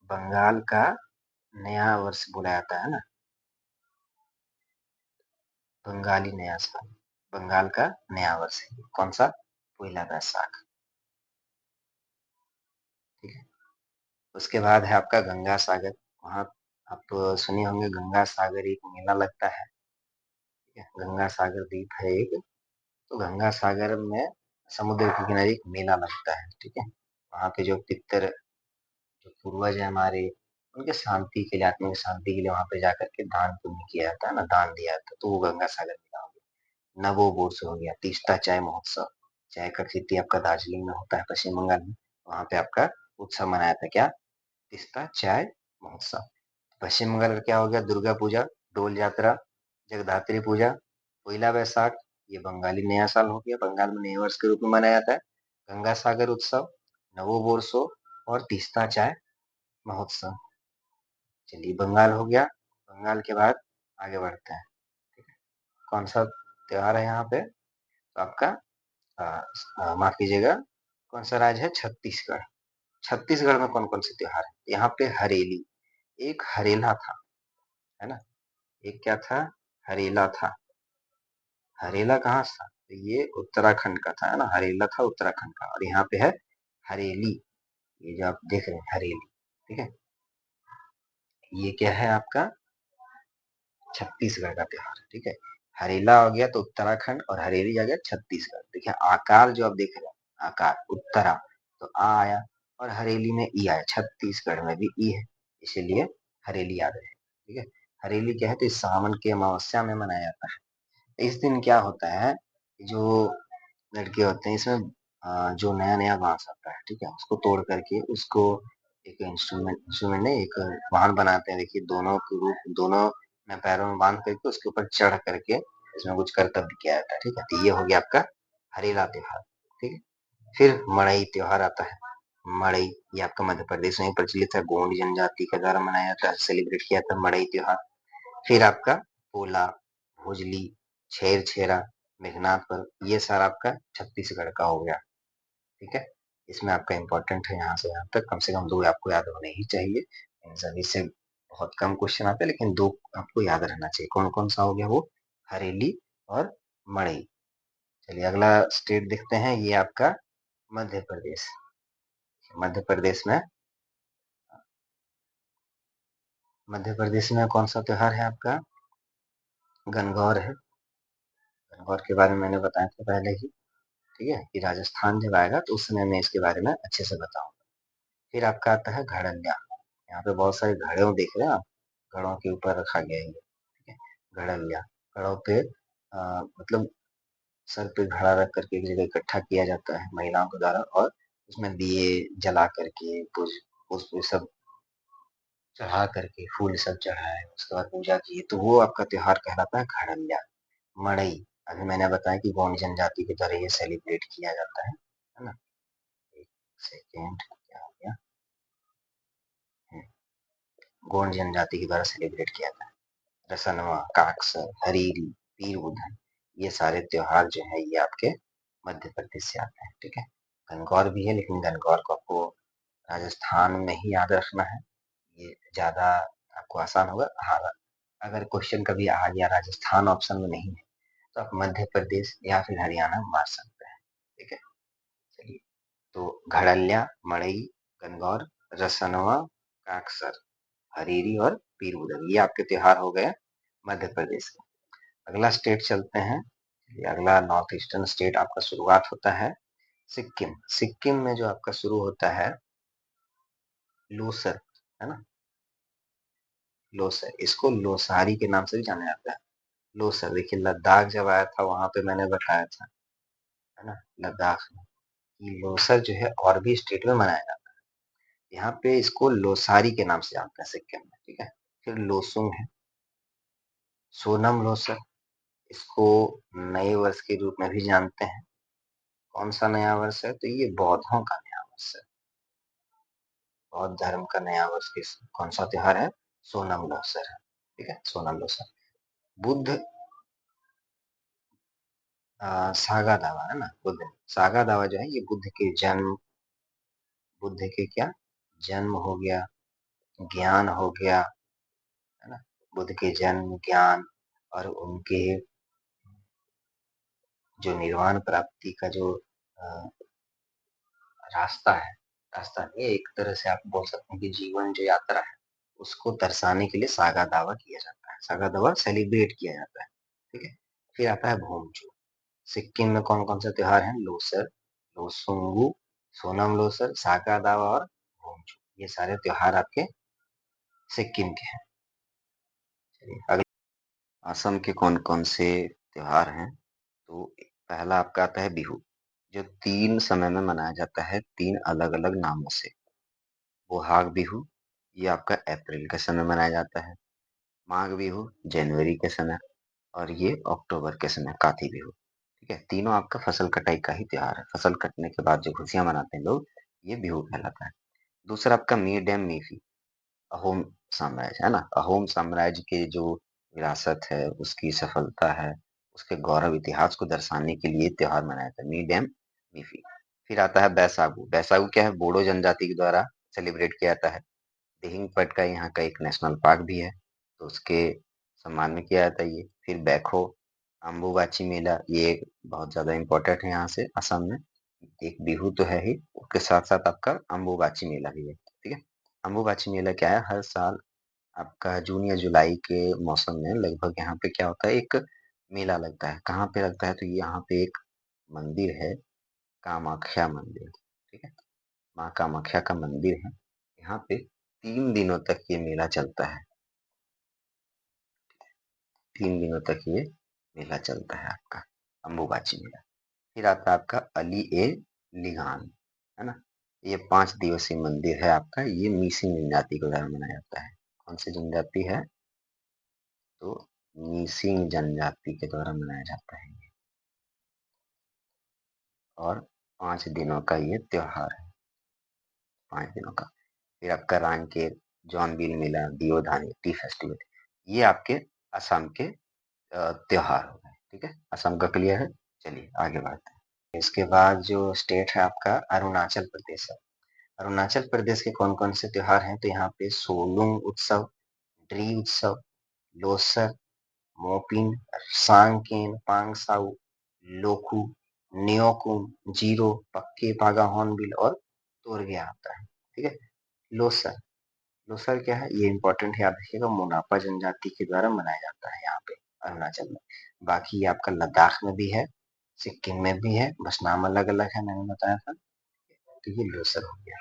बंगाल का नया वर्ष बोला जाता है ना, बंगाली नया साल, बंगाल का नया वर्ष है। कौन सा? पोइला बैसाख। ठीक है। उसके बाद है आपका गंगा सागर। वहाँ आप सुने होंगे गंगा सागर एक मेला लगता है। ठीक है। गंगा सागर द्वीप है एक, तो गंगा सागर में समुद्र के किनारे एक मेला लगता है। ठीक है। वहाँ पे जो पितर, जो पूर्वज है हमारे, उनके शांति के लिए, आत्मा की शांति के लिए वहां पे जाकर के दान पुण्य किया जाता है ना, दान दिया जाता है। तो वो गंगा सागर मेला हो गया। नवो बोर्स हो गया। तीस्ता चाय महोत्सव। चाय का खेती आपका दार्जिलिंग में होता है, पश्चिम बंगाल में। वहां पे आपका उत्सव मनाया था क्या? तीस्ता चाय महोत्सव। पश्चिम बंगाल का क्या हो गया? दुर्गा पूजा, डोल यात्रा, जगधात्री पूजा, पोइला बैसाख, ये बंगाली नया साल हो गया, बंगाल में नए वर्ष के रूप में मनाया जाता है। गंगा सागर उत्सव, नवो बोर्सो और तीस्ता चाय महोत्सव। चलिए बंगाल हो गया। बंगाल के बाद आगे बढ़ते हैं। ठीक है। कौन सा त्योहार है यहाँ पे? तो आपका माफ कीजिएगा, कौन सा राज्य है? छत्तीसगढ़। छत्तीसगढ़ में कौन कौन से त्योहार है? यहाँ पे हरेली, एक हरेला था, है ना, एक क्या था? हरेला था। हरेला कहाँ था? तो ये उत्तराखंड का था, है ना, हरेला था उत्तराखंड का। और यहाँ पे है हरेली, ये जो आप देख रहे हैं हरेली। ठीक है। ये क्या है आपका? छत्तीसगढ़ का त्योहार। ठीक है। हरेला हो गया तो उत्तराखंड, और हरेली आ गया छत्तीसगढ़। देखिए आकार जो आप देख रहे हैं, आकार उत्तरा तो आ आया, और हरेली में ई आया, छत्तीसगढ़ में भी ई है, इसीलिए हरेली आ गए। ठीक है। हरेली क्या है? तो इस सावन के अमावस्या में मनाया जाता है। इस दिन क्या होता है, जो लड़के होते हैं इसमें जो नया नया बांस आता है, ठीक है, उसको तोड़ करके उसको एक इंस्ट्रूमेंट नहीं, एक वाहन बनाते हैं। देखिए दोनों के रूप, दोनों में पैरों में बांध करके उसके ऊपर चढ़ करके इसमें कुछ कर्तव्य किया जाता है। ठीक है। तो ये हो गया आपका हरेला त्योहार। ठीक है। फिर मड़ई त्योहार आता है। मड़ई, ये आपका मध्य प्रदेश में प्रचलित है, गोंड जनजाति के द्वारा मनाया जाता है, सेलिब्रेट किया जाता है मड़ई त्योहार। फिर आपका पोला, भोजली, छेर छेरा, मेघनाथ पर्व, ये सारा आपका छत्तीसगढ़ का हो गया। ठीक है। इसमें आपका इम्पोर्टेंट है यहाँ से यहाँ तक, कम से कम 2 आपको याद होने ही चाहिए। इन सभी से बहुत कम क्वेश्चन आते हैं, लेकिन 2 आपको याद रहना चाहिए। कौन कौन सा हो गया वो? हरेली और मड़ई। चलिए अगला स्टेट देखते हैं, ये आपका मध्य प्रदेश। मध्य प्रदेश में, मध्य प्रदेश में कौन सा त्योहार है आपका? गणगौर है। गणगौर के बारे में मैंने बताया था पहले ही। ठीक है, कि राजस्थान जब आएगा तो उस समय मैं इसके बारे में अच्छे से बताऊंगा। फिर आपका आता है घड़िया। यहाँ पे बहुत सारे घड़े देख रहे हैं आप, घड़ों के ऊपर रखा गया है ये। ठीक है। घड़िया, घड़ों पे मतलब सर पे घड़ा रख करके एक जगह इकट्ठा किया जाता है महिलाओं के द्वारा, और उसमें दिए जला करके पुष्प सब चढ़ा करके, फूल सब चढ़ाए, उसके बाद पूजा की, तो वो आपका त्योहार कहलाता है घड़िया। मड़ई, अभी मैंने बताया कि गौंड जनजाति के द्वारा ये सेलिब्रेट किया जाता है ना। एक सेकेंड, क्या हो गया? गोंड जनजाति के द्वारा सेलिब्रेट किया जाता है। रसनवा, काकसर, हरीरी, पीर बुधन, ये सारे त्योहार जो है ये आपके मध्य प्रदेश से आते हैं। ठीक है, गणगौर भी है, लेकिन गणगौर को आपको राजस्थान में ही याद रखना है, ये ज्यादा आपको आसान होगा। हाँ, अगर क्वेश्चन कभी आ गया राजस्थान ऑप्शन में नहीं है तो आप मध्य प्रदेश या फिर हरियाणा मार सकते हैं। ठीक है, चलिए, तो घड़लिया, मड़ई, गणगौर, रसनवा, काकसर, हरीरी और पीर बुदन, ये आपके त्योहार हो गए मध्य प्रदेश के। अगला स्टेट चलते हैं। अगला नॉर्थ ईस्टर्न स्टेट आपका शुरुआत होता है सिक्किम। सिक्किम में जो आपका शुरू होता है लोसर, है ना, लोसर, इसको लोसारी के नाम से भी जाना जाता है। लोसर, देखिए लद्दाख जब आया था वहां पे मैंने बताया था, है ना, लद्दाख में कि लोसर जो है और भी स्टेट में मनाया जाता है, यहाँ पे इसको लोसारी के नाम से जानते हैं सिक्किम में। ठीक है, फिर लोसुंग है, सोनम लोसर, इसको नए वर्ष के रूप में भी जानते हैं। कौन सा नया वर्ष है, तो ये बौद्धों का नया वर्ष है, बौद्ध धर्म का नया वर्ष किस कौन सा त्योहार है, सोनम लोसर है। ठीक है, सोनम लोसर। बुद्ध सागा दावा, है ना, बुद्ध सागा दावा जो है ये बुद्ध के जन्म, बुद्ध के क्या जन्म हो गया, ज्ञान हो गया, है ना, बुद्ध के जन्म, ज्ञान और उनके जो निर्वाण प्राप्ति का जो रास्ता है, रास्ता नहीं, एक तरह से आप बोल सकते हैं कि जीवन जो यात्रा है उसको दर्शाने के लिए सागा दावा किया जाता है, सागा दावा सेलिब्रेट किया जाता है। ठीक है, फिर आता है भूमचू। सिक्किम में कौन कौन सा त्योहार है, लोसर, लोसुंगू, सोनम लोसर, सागा दावा और भूमचू, ये सारे त्योहार आपके सिक्किम के हैं। चलिए अगले, असम के कौन कौन से त्योहार हैं, तो पहला आपका आता है बिहू, जो 3 समय में मनाया जाता है, 3 अलग-अलग नामों से। बोहाग बिहू, ये आपका अप्रैल के समय मनाया जाता है। माघ बिहू जनवरी के समय, और ये अक्टूबर के समय काती बिहू। ठीक है, तीनों आपका फसल कटाई का ही त्योहार है, फसल कटने के बाद जो खुशियां मनाते हैं लोग, ये बिहू कहलाता है। दूसरा आपका मी डैम मीफी, अहोम साम्राज्य, है ना, अहोम साम्राज्य के जो विरासत है, उसकी सफलता है, उसके गौरव इतिहास को दर्शाने के लिए त्योहार मनाया जाता है, मी डैम मीफी। फिर आता है बैसागु। बैसागु क्या है, बोडो जनजाति के द्वारा सेलिब्रेट किया जाता है। दिहिंग पट का यहाँ का एक नेशनल पार्क भी है, तो उसके सम्मान में किया जाता है ये। फिर बैखो, अम्बुबाची मेला, ये एक बहुत ज्यादा इम्पोर्टेंट है यहाँ से असम में। एक बिहू तो है ही, उसके साथ साथ आपका अम्बुबाची मेला भी है। ठीक है, अम्बुबाची मेला क्या है, हर साल आपका जून या जुलाई के मौसम में लगभग यहाँ पे क्या होता है, एक मेला लगता है। कहाँ पे लगता है, तो यहाँ पे एक मंदिर है, कामाख्या मंदिर। ठीक है, माँ कामाख्या का मंदिर है, यहाँ पे 3 दिनों तक ये मेला चलता है, 3 दिनों तक ये मेला चलता है आपका अम्बुबाची मेला। फिर आता है आपका अली ए लिगान, है ना, ये 5 दिवसीय मंदिर है आपका, ये मीसिंग जनजाति के द्वारा मनाया जाता है। कौन सी जनजाति है, तो मीसिंग जनजाति के द्वारा मनाया जाता है ये, और 5 दिनों का ये त्योहार है, 5 दिनों का। फिर आपका रांकेर, जॉनबिल मेला, दियोधानी टी फेस्टिवल, ये आपके असम के त्योहार हो गए। ठीक है, असम का क्लियर है। चलिए आगे बढ़ते हैं। इसके बाद जो स्टेट है आपका अरुणाचल प्रदेश है। अरुणाचल प्रदेश के कौन कौन से त्योहार हैं, तो यहाँ पे सोलुंग उत्सव, ड्री उत्सव, लोसर, मोपिन, सांकेन, पांगसाउ, लोकू, न्योकुम, जीरो, पक्के पागा हॉर्नबिल और तोरगे आता है। ठीक है, लोसर, लोसर क्या है, ये इंपॉर्टेंट है, याद रखिएगा, मोनापा जनजाति के द्वारा मनाया जाता है यहाँ पे अरुणाचल में। बाकी ये आपका लद्दाख में भी है, सिक्किम में भी है, बस नाम अलग अलग है, मैंने बताया था। तो ये लोसर हो गया।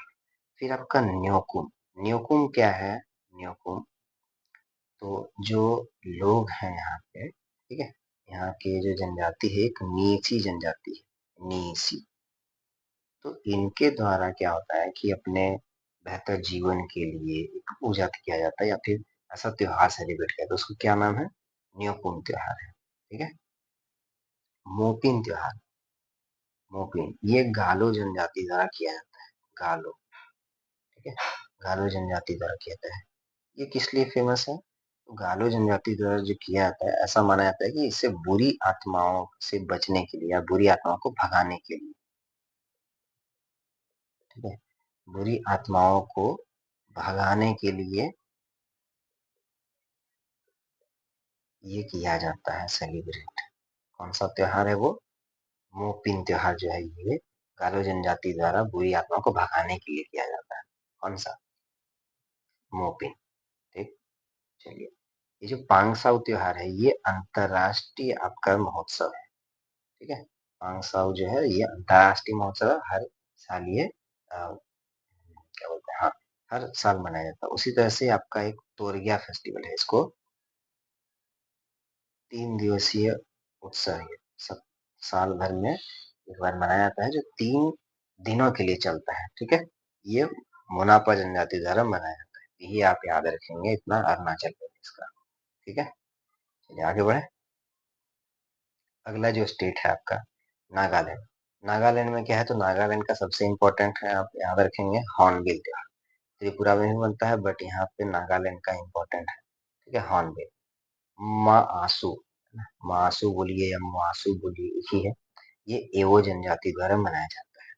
फिर आपका न्योकुम, न्योकुम क्या है, न्योकुम, तो जो लोग हैं यहाँ पे, ठीक है, यहाँ के जो जनजाति है एक नीची जनजाति है, नीसी, तो इनके द्वारा क्या होता है कि अपने बेहतर जीवन के लिए एक पूजा किया जाता है या फिर ऐसा त्योहार सेलिब्रेट किया जाता है, उसको क्या नाम है, न्योकुम त्योहार है। ठीक है, मोपिन त्योहार, मोपिन ये गालो जनजाति द्वारा किया जाता है, गालो। ठीक है, गालो जनजाति द्वारा किया जाता है। ये किस लिए फेमस है? तो गालो जनजाति द्वारा जो किया जाता है, ऐसा माना जाता है कि इससे बुरी आत्माओं से बचने के लिए या बुरी आत्माओं को भगाने के लिए, ठीक है, बुरी आत्माओं को भगाने के लिए ये किया जाता है सेलिब्रेट। कौन सा त्योहार है वो? मोपिन त्योहार जो है ये गारो जनजाति द्वारा बुरी आत्मा को भगाने के लिए किया जाता है। कौन सा? मोपिन। ठीक, चलिए। ये जो पांगसाउ त्योहार है ये अंतरराष्ट्रीय आपका महोत्सव है। ठीक है, पांगसाउ जो है ये अंतरराष्ट्रीय महोत्सव है। हर साल ये क्या बोलते हैं, हाँ, हर साल मनाया जाता है। उसी तरह से आपका एक तोरगिया फेस्टिवल है, इसको 3 दिवसीय उत्सव है। सब साल भर में एक बार मनाया जाता है, जो 3 दिनों के लिए चलता है। ठीक है, ये मोनापा जनजाति द्वारा मनाया जाता है। ये आप याद रखेंगे, इतना अरुणाचल प्रदेश का। ठीक है, चलिए आगे बढ़े। अगला जो स्टेट है आपका नागालैंड। नागालैंड में क्या है? तो नागालैंड का सबसे इम्पोर्टेंट है, आप याद रखेंगे, हॉर्नबिल त्योहार। त्रिपुरा में भी बनता है, बट यहाँ पे नागालैंड का इम्पोर्टेंट है। ठीक है, हॉर्नबिल। माआसू, मासू बोलिए या मासू बोलिए, एक ही है। ये एवो जनजाति द्वारा मनाया जाता है।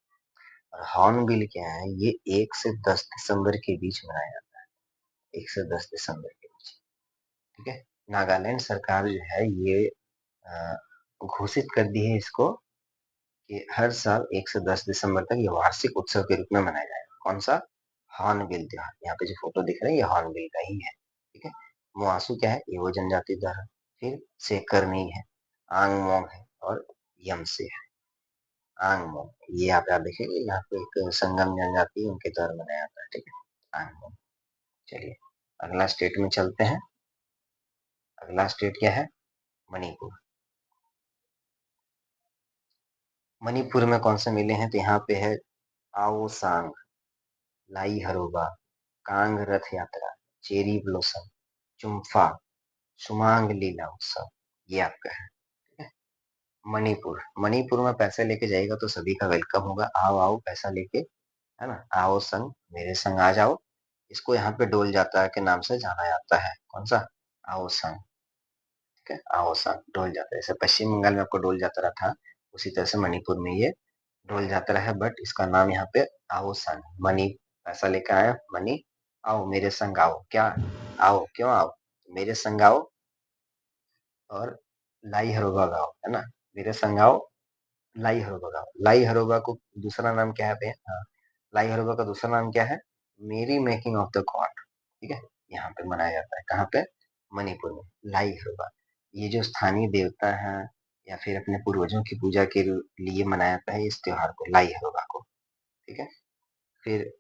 और हॉर्नबिल क्या है? ये 1 से 10 दिसंबर के बीच मनाया जाता है। 1 से 10 दिसंबर के बीच। ठीक है, नागालैंड सरकार जो है ये घोषित कर दी है इसको कि हर साल 1 से 10 दिसंबर तक ये वार्षिक उत्सव के रूप में मनाया जाएगा। कौन सा? हॉर्नबिल त्योहार। यहाँ पे जो फोटो दिख रहा है ये हॉर्नबिल का ही है। ठीक है, मुआसू क्या है? एवो जनजाति द्वारा। फिर सेकरनी है, आंगमोंग है और यमसे है। आंगमोंग, ये आप याद देखेंगे, यहाँ पे एक संगम जनजाति है, उनके द्वारा मनाया जाता है। ठीक है, आंगमोंग। चलिए अगला स्टेट में चलते हैं। अगला स्टेट क्या है? मणिपुर। मणिपुर में कौन से मेले हैं? तो यहाँ पे है आओ सांग, लाई हरोबा, कांग रथ यात्रा, चेरी ब्लॉसम, चुम्फा, सुमांग लीला उत्सव, ये आपका है। ठीक है, मणिपुर। मणिपुर में पैसे लेके जाएगा तो सभी का वेलकम होगा। आओ आओ पैसा लेके, है ना, आओ संग, मेरे संग आ जाओ। इसको यहाँ पे डोल जात्रा के नाम से जाना जाता है। कौन सा? आओ संग। ठीक है, आओ संग डोल जात्रा। जैसे पश्चिम बंगाल में आपको डोल जात्रा था, उसी तरह से मणिपुर में ये डोल जात्रा है, बट इसका नाम यहाँ पे आओ संग। मनी, पैसा लेके आया, मनी, आओ मेरे संग आओ। क्या आओ? क्यों आओ? मेरे संग आओ और लाई हरोबा गाओ, है ना। मेरे संग आओ, लाई हरोबा गाओ। लाई हरोबा को दूसरा नाम क्या है? हाँ, लाई हरोबा का दूसरा नाम क्या है? मेरी मेकिंग ऑफ द गॉड। ठीक है, यहाँ पे मनाया जाता है। कहाँ पे? मणिपुर में, लाई हरोबा। ये जो स्थानीय देवता है या फिर अपने पूर्वजों की पूजा के लिए मनाया जाता है इस त्योहार को, लाई हरोबा को। ठीक है, फिर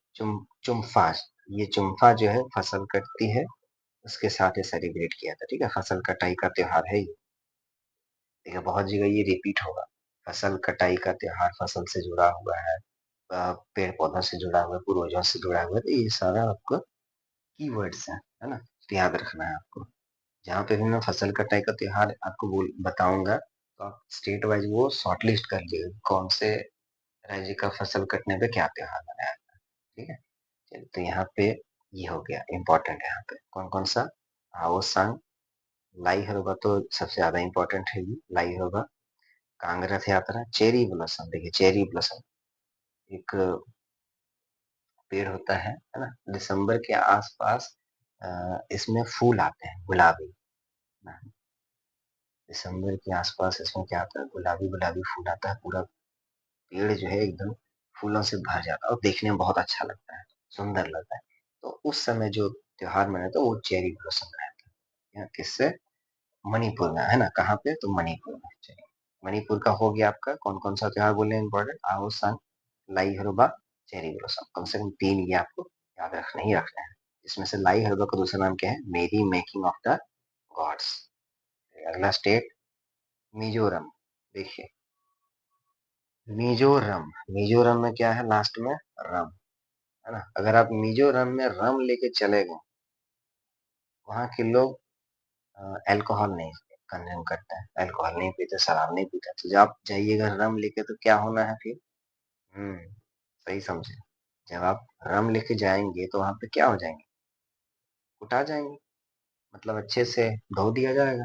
चुम्फा। ये चुम्फा जो है फसल कटती है, उसके साथ ये सेलिब्रेट किया था। ठीक है, फसल कटाई का त्योहार है ये। देखिए बहुत जगह ये रिपीट होगा। फसल कटाई का त्योहार फसल से जुड़ा हुआ है, पेड़ पौधों से जुड़ा हुआ है, पूर्वजों से जुड़ा हुआ है। तो ये सारा आपको कीवर्ड्स है ना, तो याद रखना है आपको। जहाँ पे भी मैं फसल कटाई का त्योहार आपको बोल बताऊंगा, तो आप स्टेट वाइज वो शॉर्ट लिस्ट कर लीजिए, कौन से राज्य का फसल कटने पे क्या त्योहार मनाया जाता है। ठीक है, चलिए तो यहाँ पे ये हो गया इम्पोर्टेंट है। यहाँ पे कौन कौन सा? आओ संग, लाई हरोबा तो सबसे ज्यादा इम्पोर्टेंट है, ये लाई हरोबा। कांग रथ यात्रा, चेरी ब्लॉसम। देखिए चेरी ब्लॉसम एक पेड़ होता है ना, दिसंबर के आसपास इसमें फूल आते हैं गुलाबी ना। दिसंबर के आसपास इसमें क्या आता है? गुलाबी गुलाबी फूल आता है। पूरा पेड़ जो है एकदम फूलों से भर जाता है और देखने में बहुत अच्छा लगता है, सुंदर लगता है। तो उस समय जो त्योहार मनाते हैं वो चेरी ब्लॉसम रहता है। यहाँ किससे? मणिपुर में, है ना। कहाँ पे? तो मणिपुर में। चलिए मणिपुर का हो गया आपका। कौन कौन सा त्योहार बोले इंपॉर्टेंट? आओ संग, लाई हरोबा, चेरी ब्लॉसम। कम से कम 3 ये आपको याद रखना ही रखना है। इसमें से लाई हरोबा का दूसरा नाम क्या है? मेरी मेकिंग ऑफ द गॉड्स। अगला स्टेट मिजोरम। देखिए मिजोरम, मिजोरम में क्या है? लास्ट में रम, है ना। अगर आप मिजोरम में रम लेके चले गए, वहाँ के लोग अल्कोहल नहीं कंज्यूम करते हैं, अल्कोहल नहीं पीते, शराब नहीं पीते। तो जब आप जाइएगा रम लेके तो क्या होना है फिर? सही समझे। जब आप रम लेके जाएंगे तो वहां पे क्या हो जाएंगे? कुटा जाएंगे, मतलब अच्छे से धो दिया जाएगा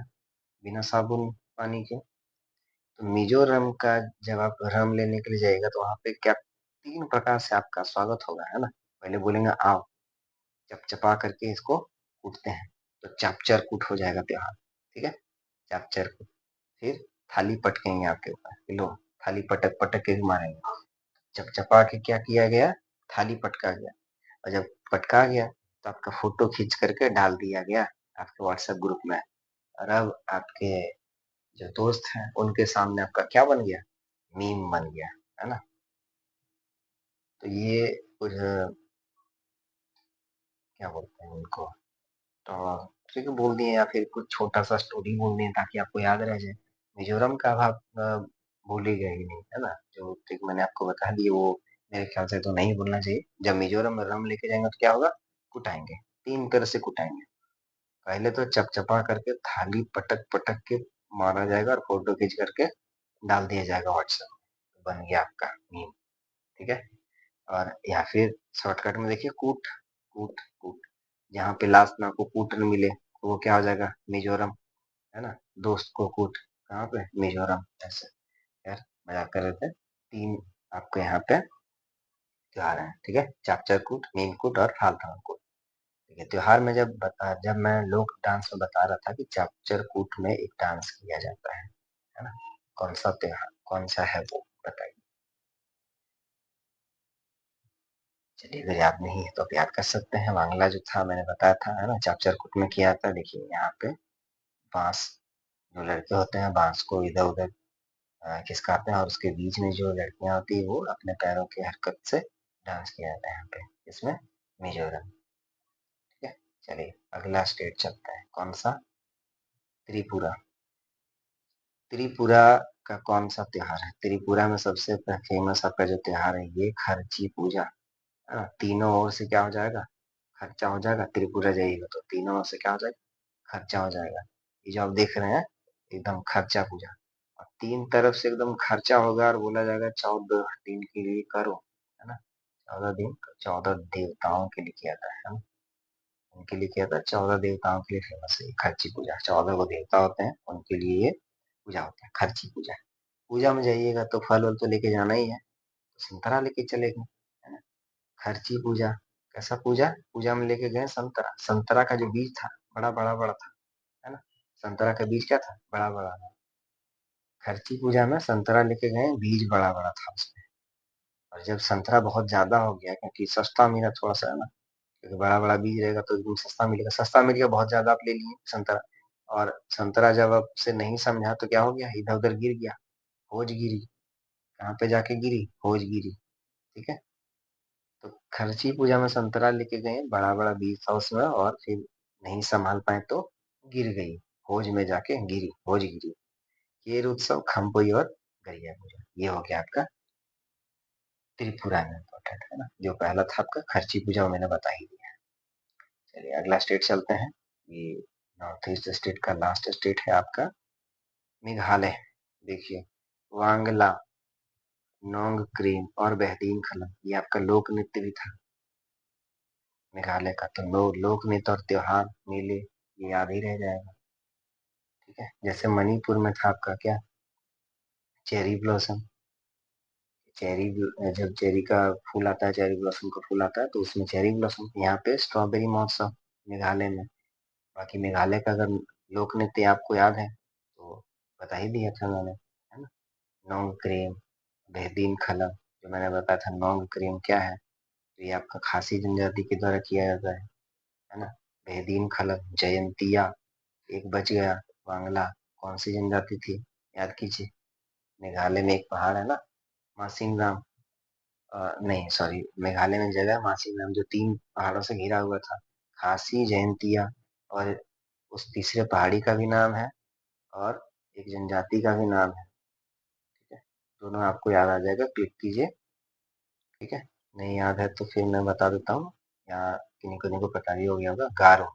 बिना साबुन पानी के। तो मिजोरम का जब आप रम लेने के लिए जाइएगा तो वहाँ पे क्या 3 प्रकार से आपका स्वागत होगा, है ना? पहले बोलेंगे आओ, चपचपा करके इसको कूटते हैं, तो चापचर कूट हो जाएगा त्योहार, ठीक है? चापचर कूट। फिर थाली पटकेंगे आपके ऊपर, कि लो थाली पटक पटक के मारेंगे। चपचपा के क्या किया गया? थाली पटका गया। और जब पटका गया तो आपका फोटो खींच करके डाल दिया गया आपके व्हाट्सएप ग्रुप में। और अब आपके जो दोस्त हैं उनके सामने आपका क्या बन गया? मीम बन गया, है ना? तो ये कुछ क्या बोलते हैं उनको, तो ट्रिक बोल दिए या फिर कुछ छोटा सा स्टोरी बोल दिए ताकि आपको याद रह जाए। मिजोरम का आप भूलिएगा ही नहीं, है ना? जो ट्रिक मैंने आपको बता दी वो मेरे ख्याल से तो नहीं भूलना चाहिए। जब मिजोरम में रम लेके जाएंगे तो क्या होगा? कुटाएंगे, 3 तरह से कुटाएंगे। पहले तो चपचपा करके थाली पटक पटक के मारा जाएगा और फोटो खींच करके डाल दिया जाएगा व्हाट्सएप, बन गया आपका मीम, ठीक है? और या फिर शॉर्टकट में देखिए कूट, कूट, कूट, जहाँ पे लास्ट में आपको कूट न मिले तो वो क्या हो जाएगा? मिजोरम, है ना? दोस्त को कूट, कहाँ पे? मिजोरम। ऐसे यार मजाक कर रहे थे। 3 आपको यहाँ पे त्योहार है, ठीक है? चापचर कूट, मीम कूट और फालथान कूट। ठीक है, त्योहार में जब मैं लोक डांस में बता रहा था कि चापचर कूट में एक डांस किया जाता है ना? कौन सा त्योहार, कौन सा है वो बताइए? चलिए अगर याद नहीं है तो आप याद कर सकते हैं। वांगला जो था मैंने बताया था, है ना? चापचर कूट में किया था। देखिए यहाँ पे बांस, जो लड़के होते हैं बांस को इधर उधर खिसकाते हैं और उसके बीच में जो लड़कियां होती है वो अपने पैरों की हरकत से डांस किया जाता है यहाँ पे, इसमें मिजोरम, ठीक है? चलिए अगला स्टेट चलता है, कौन सा? त्रिपुरा। त्रिपुरा का कौन सा त्योहार है? त्रिपुरा में सबसे फेमस आपका जो त्योहार है ये खर्ची पूजा, है ना? तीनों ओर से क्या हो जाएगा? खर्चा हो जाएगा। त्रिपुरा जाइएगा तो तीनों ओर से क्या हो जाएगा? खर्चा हो जाएगा। ये जो आप देख रहे हैं एकदम खर्चा पूजा, और 3 तरफ से एकदम खर्चा होगा और बोला जाएगा 14 दिन के लिए करो, है ना? 14 दिन, 14 देवताओं के लिए किया था, है ना? उनके लिए किया था, 14 देवताओं के लिए फेमस है ये खर्ची पूजा। 14 वो देवता होते हैं उनके लिए ये पूजा होता है, खर्ची पूजा। पूजा में जाइएगा तो फल वल तो लेके जाना ही है, तो संतरा लेके चले गए, है ना? खर्ची पूजा, कैसा पूजा? पूजा में लेके गए संतरा, संतरा का जो बीज था बड़ा बड़ा बड़ा था, है ना? संतरा का बीज क्या था? बड़ा बड़ा था। खर्ची पूजा में संतरा लेके गए, बीज बड़ा बड़ा था उसमें। और जब संतरा बहुत ज्यादा हो गया, क्योंकि सस्ता मिला थोड़ा सा, है ना? क्योंकि बड़ा बड़ा बीज रहेगा तो एकदम सस्ता मिलेगा, सस्ता मिल गया, बहुत ज्यादा आप ले लिए संतरा। और संतरा जब आपसे नहीं समझा तो क्या हो गया? इधर उधर गिर गया, होज गिरी। कहाँ पे जाके गिरी? होज गिरी, ठीक है? तो खर्ची पूजा में संतरा लेके गए, बड़ा बड़ा बीज था उसमें, और फिर नहीं संभाल पाए तो गिर गई, होज में जाके गिरी, होज गिरी। केर उत्सव, खम्पोई और गरिया पूजा, ये हो गया आपका त्रिपुरा में इम्पोर्टेंट, है ना? जो पहला था आपका खर्ची पूजा वो मैंने बता ही दिया है। चलिए अगला स्टेट चलते हैं। ये नॉर्थ ईस्ट स्टेट का लास्ट स्टेट है आपका मेघालय। देखिए वांगला, नोंग क्रीम और बेहदीन खलम, ये आपका लोक नृत्य भी था मेघालय का। तो लोक नृत्य और त्योहार मेले ये याद ही रह जाएगा, ठीक है? जैसे मणिपुर में था आपका क्या? Cherry blossom. चेरी, जब चेरी का फूल आता है, चेरी ब्लॉसम का फूल आता है तो उसमें चेरी ब्लॉसम। यहाँ पे स्ट्रॉबेरी महोत्सव मेघालय में। बाकी मेघालय का अगर लोक नृत्य आपको याद है तो बता ही दिया था मैंने, है ना? नोंग क्रीम, बेहदीन खलम, जो मैंने बताया था नोंग क्रीम क्या है, तो ये आपका खासी जनजाति के द्वारा किया जाता है ना? बेहदीन खलम, जयंतिया, एक बच गया, वांगला, कौन सी जनजाति थी? याद कीजिए। मेघालय में एक पहाड़ है ना, मासिंगराम, नहीं सॉरी, मेघालय में जगह है मासिंगराम जो 3 पहाड़ों से घिरा हुआ था। खासी, जयंतिया और उस तीसरे पहाड़ी का भी नाम है, और एक जनजाति का भी नाम है, ठीक है? दोनों आपको याद आ जाएगा, क्लिक कीजिए, ठीक है? नहीं याद है तो फिर मैं बता देता हूँ, या किन्हीं को पता भी हो गया होगा। गारो,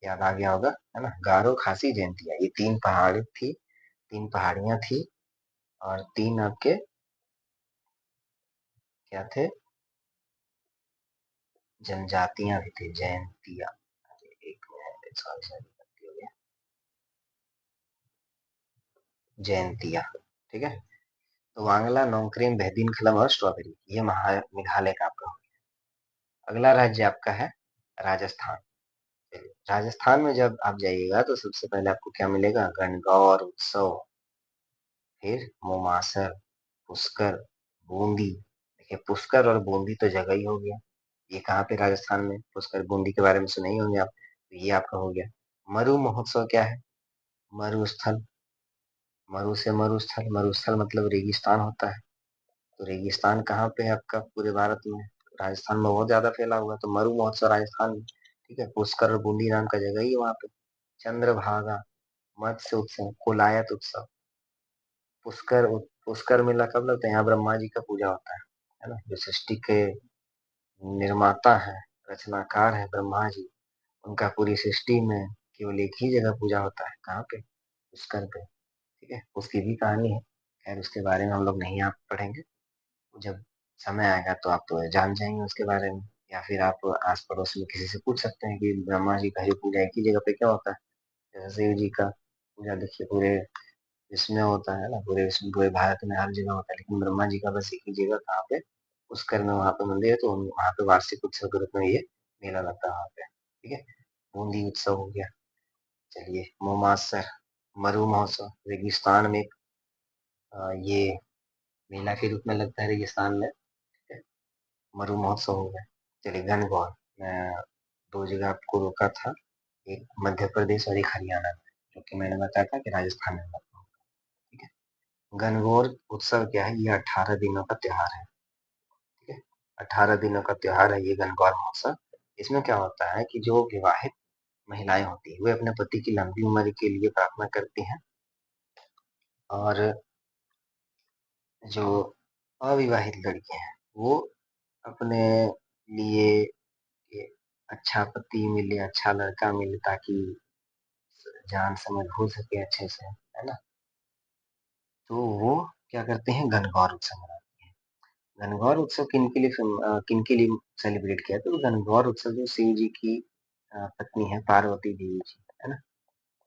याद आ गया होगा, है ना? गारो, खासी, जयंतिया, ये 3 पहाड़ी थी, 3 पहाड़ियां थी, और 3 आपके क्या थे? जनजातियां भी थी, जयंतिया। सॉरी सॉरी, गलती हो गया, जयंतिया। ठीक है, तो वांगला, नोंगक्रेम, बेहदीन खलम और स्ट्रॉबेरी, ये मेघालय का आपका हो गया। अगला राज्य आपका है राजस्थान। चलिए, राजस्थान में जब आप जाइएगा तो सबसे पहले आपको क्या मिलेगा, गणगौर उत्सव, फिर मोमासर, पुष्कर, बूंदी। देखिए पुष्कर और बूंदी तो जगह ही हो गया, ये कहाँ पे, राजस्थान में। पुष्कर बूंदी के बारे में सुने ही होंगे आप, तो ये आपका हो गया। मरु महोत्सव क्या है, मरुस्थल, मरु से मरुस्थल, मरुस्थल मतलब रेगिस्तान होता है। तो रेगिस्तान कहाँ पे है आपका पूरे भारत में, राजस्थान में बहुत ज्यादा फैला हुआ है, तो मरु महोत्सव राजस्थान में। ठीक है, पुष्कर और बूंदी नाम का जगह ही है वहाँ पे। चंद्रभागा, मत्स्य उत्सव, कोलायत उत्सव। पुष्कर, पुष्कर मेला कब लगता है, यहाँ ब्रह्मा जी का पूजा होता है ना, जो सृष्टि के निर्माता है, रचनाकार है ब्रह्मा जी, उनका पूरी सृष्टि में केवल एक ही जगह पूजा होता है, कहाँ पे, पुष्कर पे। ठीक है, उसकी भी कहानी है, खैर उसके बारे में हम लोग नहीं आप पढ़ेंगे, जब समय आएगा तो आप तो जान जाएंगे उसके बारे में, या फिर आप आस पड़ोस में किसी से पूछ सकते हैं कि ब्रह्मा जी का जो पूजा एक ही जगह पे क्या होता है। जैसे शिव जी का पूजा देखिए पूरे इसमें होता है ना, पूरे इसमें पूरे भारत में हर जगह होता है, लेकिन ब्रह्मा जी का बस एक ही जगह कहाँ पे, पुष्कर में, वहां पे मंदिर है, तो वहां पे वार्षिक उत्सव के रूप में ये मेला लगता है वहां पे। ठीक है, बूंदी उत्सव हो गया। चलिए, मोमासर, मरु महोत्सव, रेगिस्तान में ये मेला के रूप में लगता है रेगिस्तान में। ठीक है, मरु महोत्सव हो गया। चलिए, गणगौर, मैं दो जगह आपको रोका था, एक मध्य प्रदेश और एक हरियाणा में, जो कि मैंने बताया था कि राजस्थान में लगता है। ठीक है, गणगौर उत्सव क्या है, ये 18 दिनों का त्योहार है। ठीक है, 18 दिनों का त्योहार है ये गणगौर महोत्सव। इसमें क्या होता है कि जो विवाहित महिलाएं होती हैं वे अपने पति की लंबी उम्र के लिए प्रार्थना करती हैं, और जो अविवाहित लड़कियां हैं वो अपने लिए कि अच्छा पति मिले, अच्छा लड़का मिले, ताकि जान समझ हो सके अच्छे से, है ना, तो वो क्या करते हैं, गणगौर उत्सव मनाते हैं। गणगौर उत्सव किन के लिए सेलिब्रेट किया, तो गणगौर उत्सव जो शिव जी की पत्नी है पार्वती देवी जी, है ना,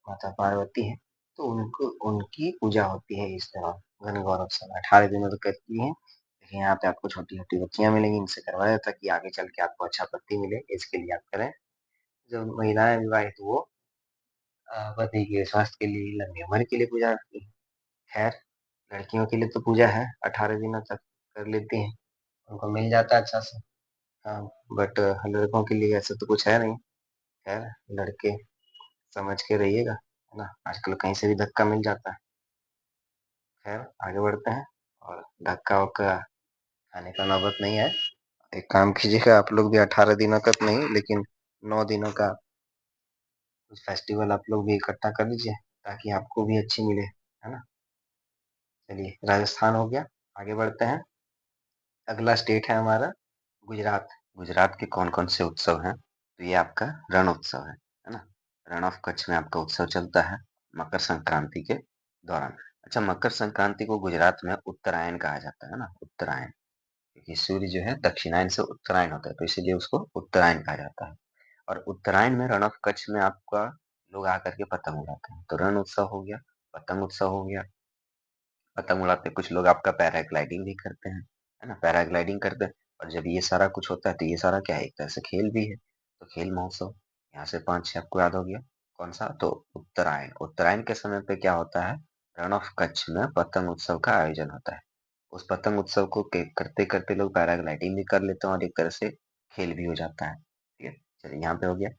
माता पार्वती है, तो उनको उनकी पूजा होती है इस दौरान। गणगौर उत्सव 18 दिनों तक करती है, लेकिन यहाँ पे आपको छोटी छोटी बच्चियां मिलेंगी, इनसे करवाया जाता है कि आगे चल के आपको अच्छा पति मिले, इसके लिए आप करें। जो महिलाएं विवाहित वो पति के स्वास्थ्य के लिए, लंबी उम्र के लिए पूजा करती है। खैर, लड़कियों के लिए तो पूजा है, 18 दिनों तक कर लेती हैं, उनको मिल जाता है अच्छा से। हाँ, बट लड़कों के लिए ऐसा तो कुछ है नहीं। खैर, लड़के समझ के रहिएगा, है ना, आजकल कहीं से भी धक्का मिल जाता है। खैर, आगे बढ़ते हैं, और धक्का वक्का खाने का नौबत नहीं है। एक काम कीजिएगा, आप लोग भी 18 दिनों का तो नहीं, लेकिन 9 दिनों का कुछ फेस्टिवल आप लोग भी इकट्ठा कर लीजिए, ताकि आपको भी अच्छी मिले, है ना। चलिए, राजस्थान हो गया, आगे बढ़ते हैं। अगला स्टेट है हमारा गुजरात। गुजरात के कौन कौन से उत्सव हैं, तो ये आपका रण उत्सव है ना। रण ऑफ कच्छ में आपका उत्सव चलता है मकर संक्रांति के दौरान। अच्छा, मकर संक्रांति को गुजरात में उत्तरायण कहा जाता है ना, उत्तरायण, क्योंकि सूर्य जो है दक्षिणायन से उत्तरायण होता है, तो इसीलिए उसको उत्तरायण कहा जाता है। और उत्तरायण में रण ऑफ कच्छ में आपका लोग आकर के पतंग उड़ाते हैं, तो रण उत्सव हो गया, पतंग उत्सव हो गया। पतंग उड़ाते कुछ लोग आपका पैराग्लाइडिंग भी करते हैं, है ना, पैराग्लाइडिंग करते हैं। और जब ये सारा कुछ होता है तो ये सारा क्या है, एक तरह से खेल भी है, तो खेल महोत्सव। यहाँ से 5-6 आपको याद हो गया। कौन सा, तो उत्तरायण। उत्तरायण के समय पे क्या होता है, रण ऑफ कच्छ में पतंग उत्सव का आयोजन होता है। उस पतंग उत्सव को करते करते लोग पैराग्लाइडिंग भी कर लेते हैं, और एक तरह से खेल भी हो जाता है। ठीक है, चलिए यहाँ पे हो गया।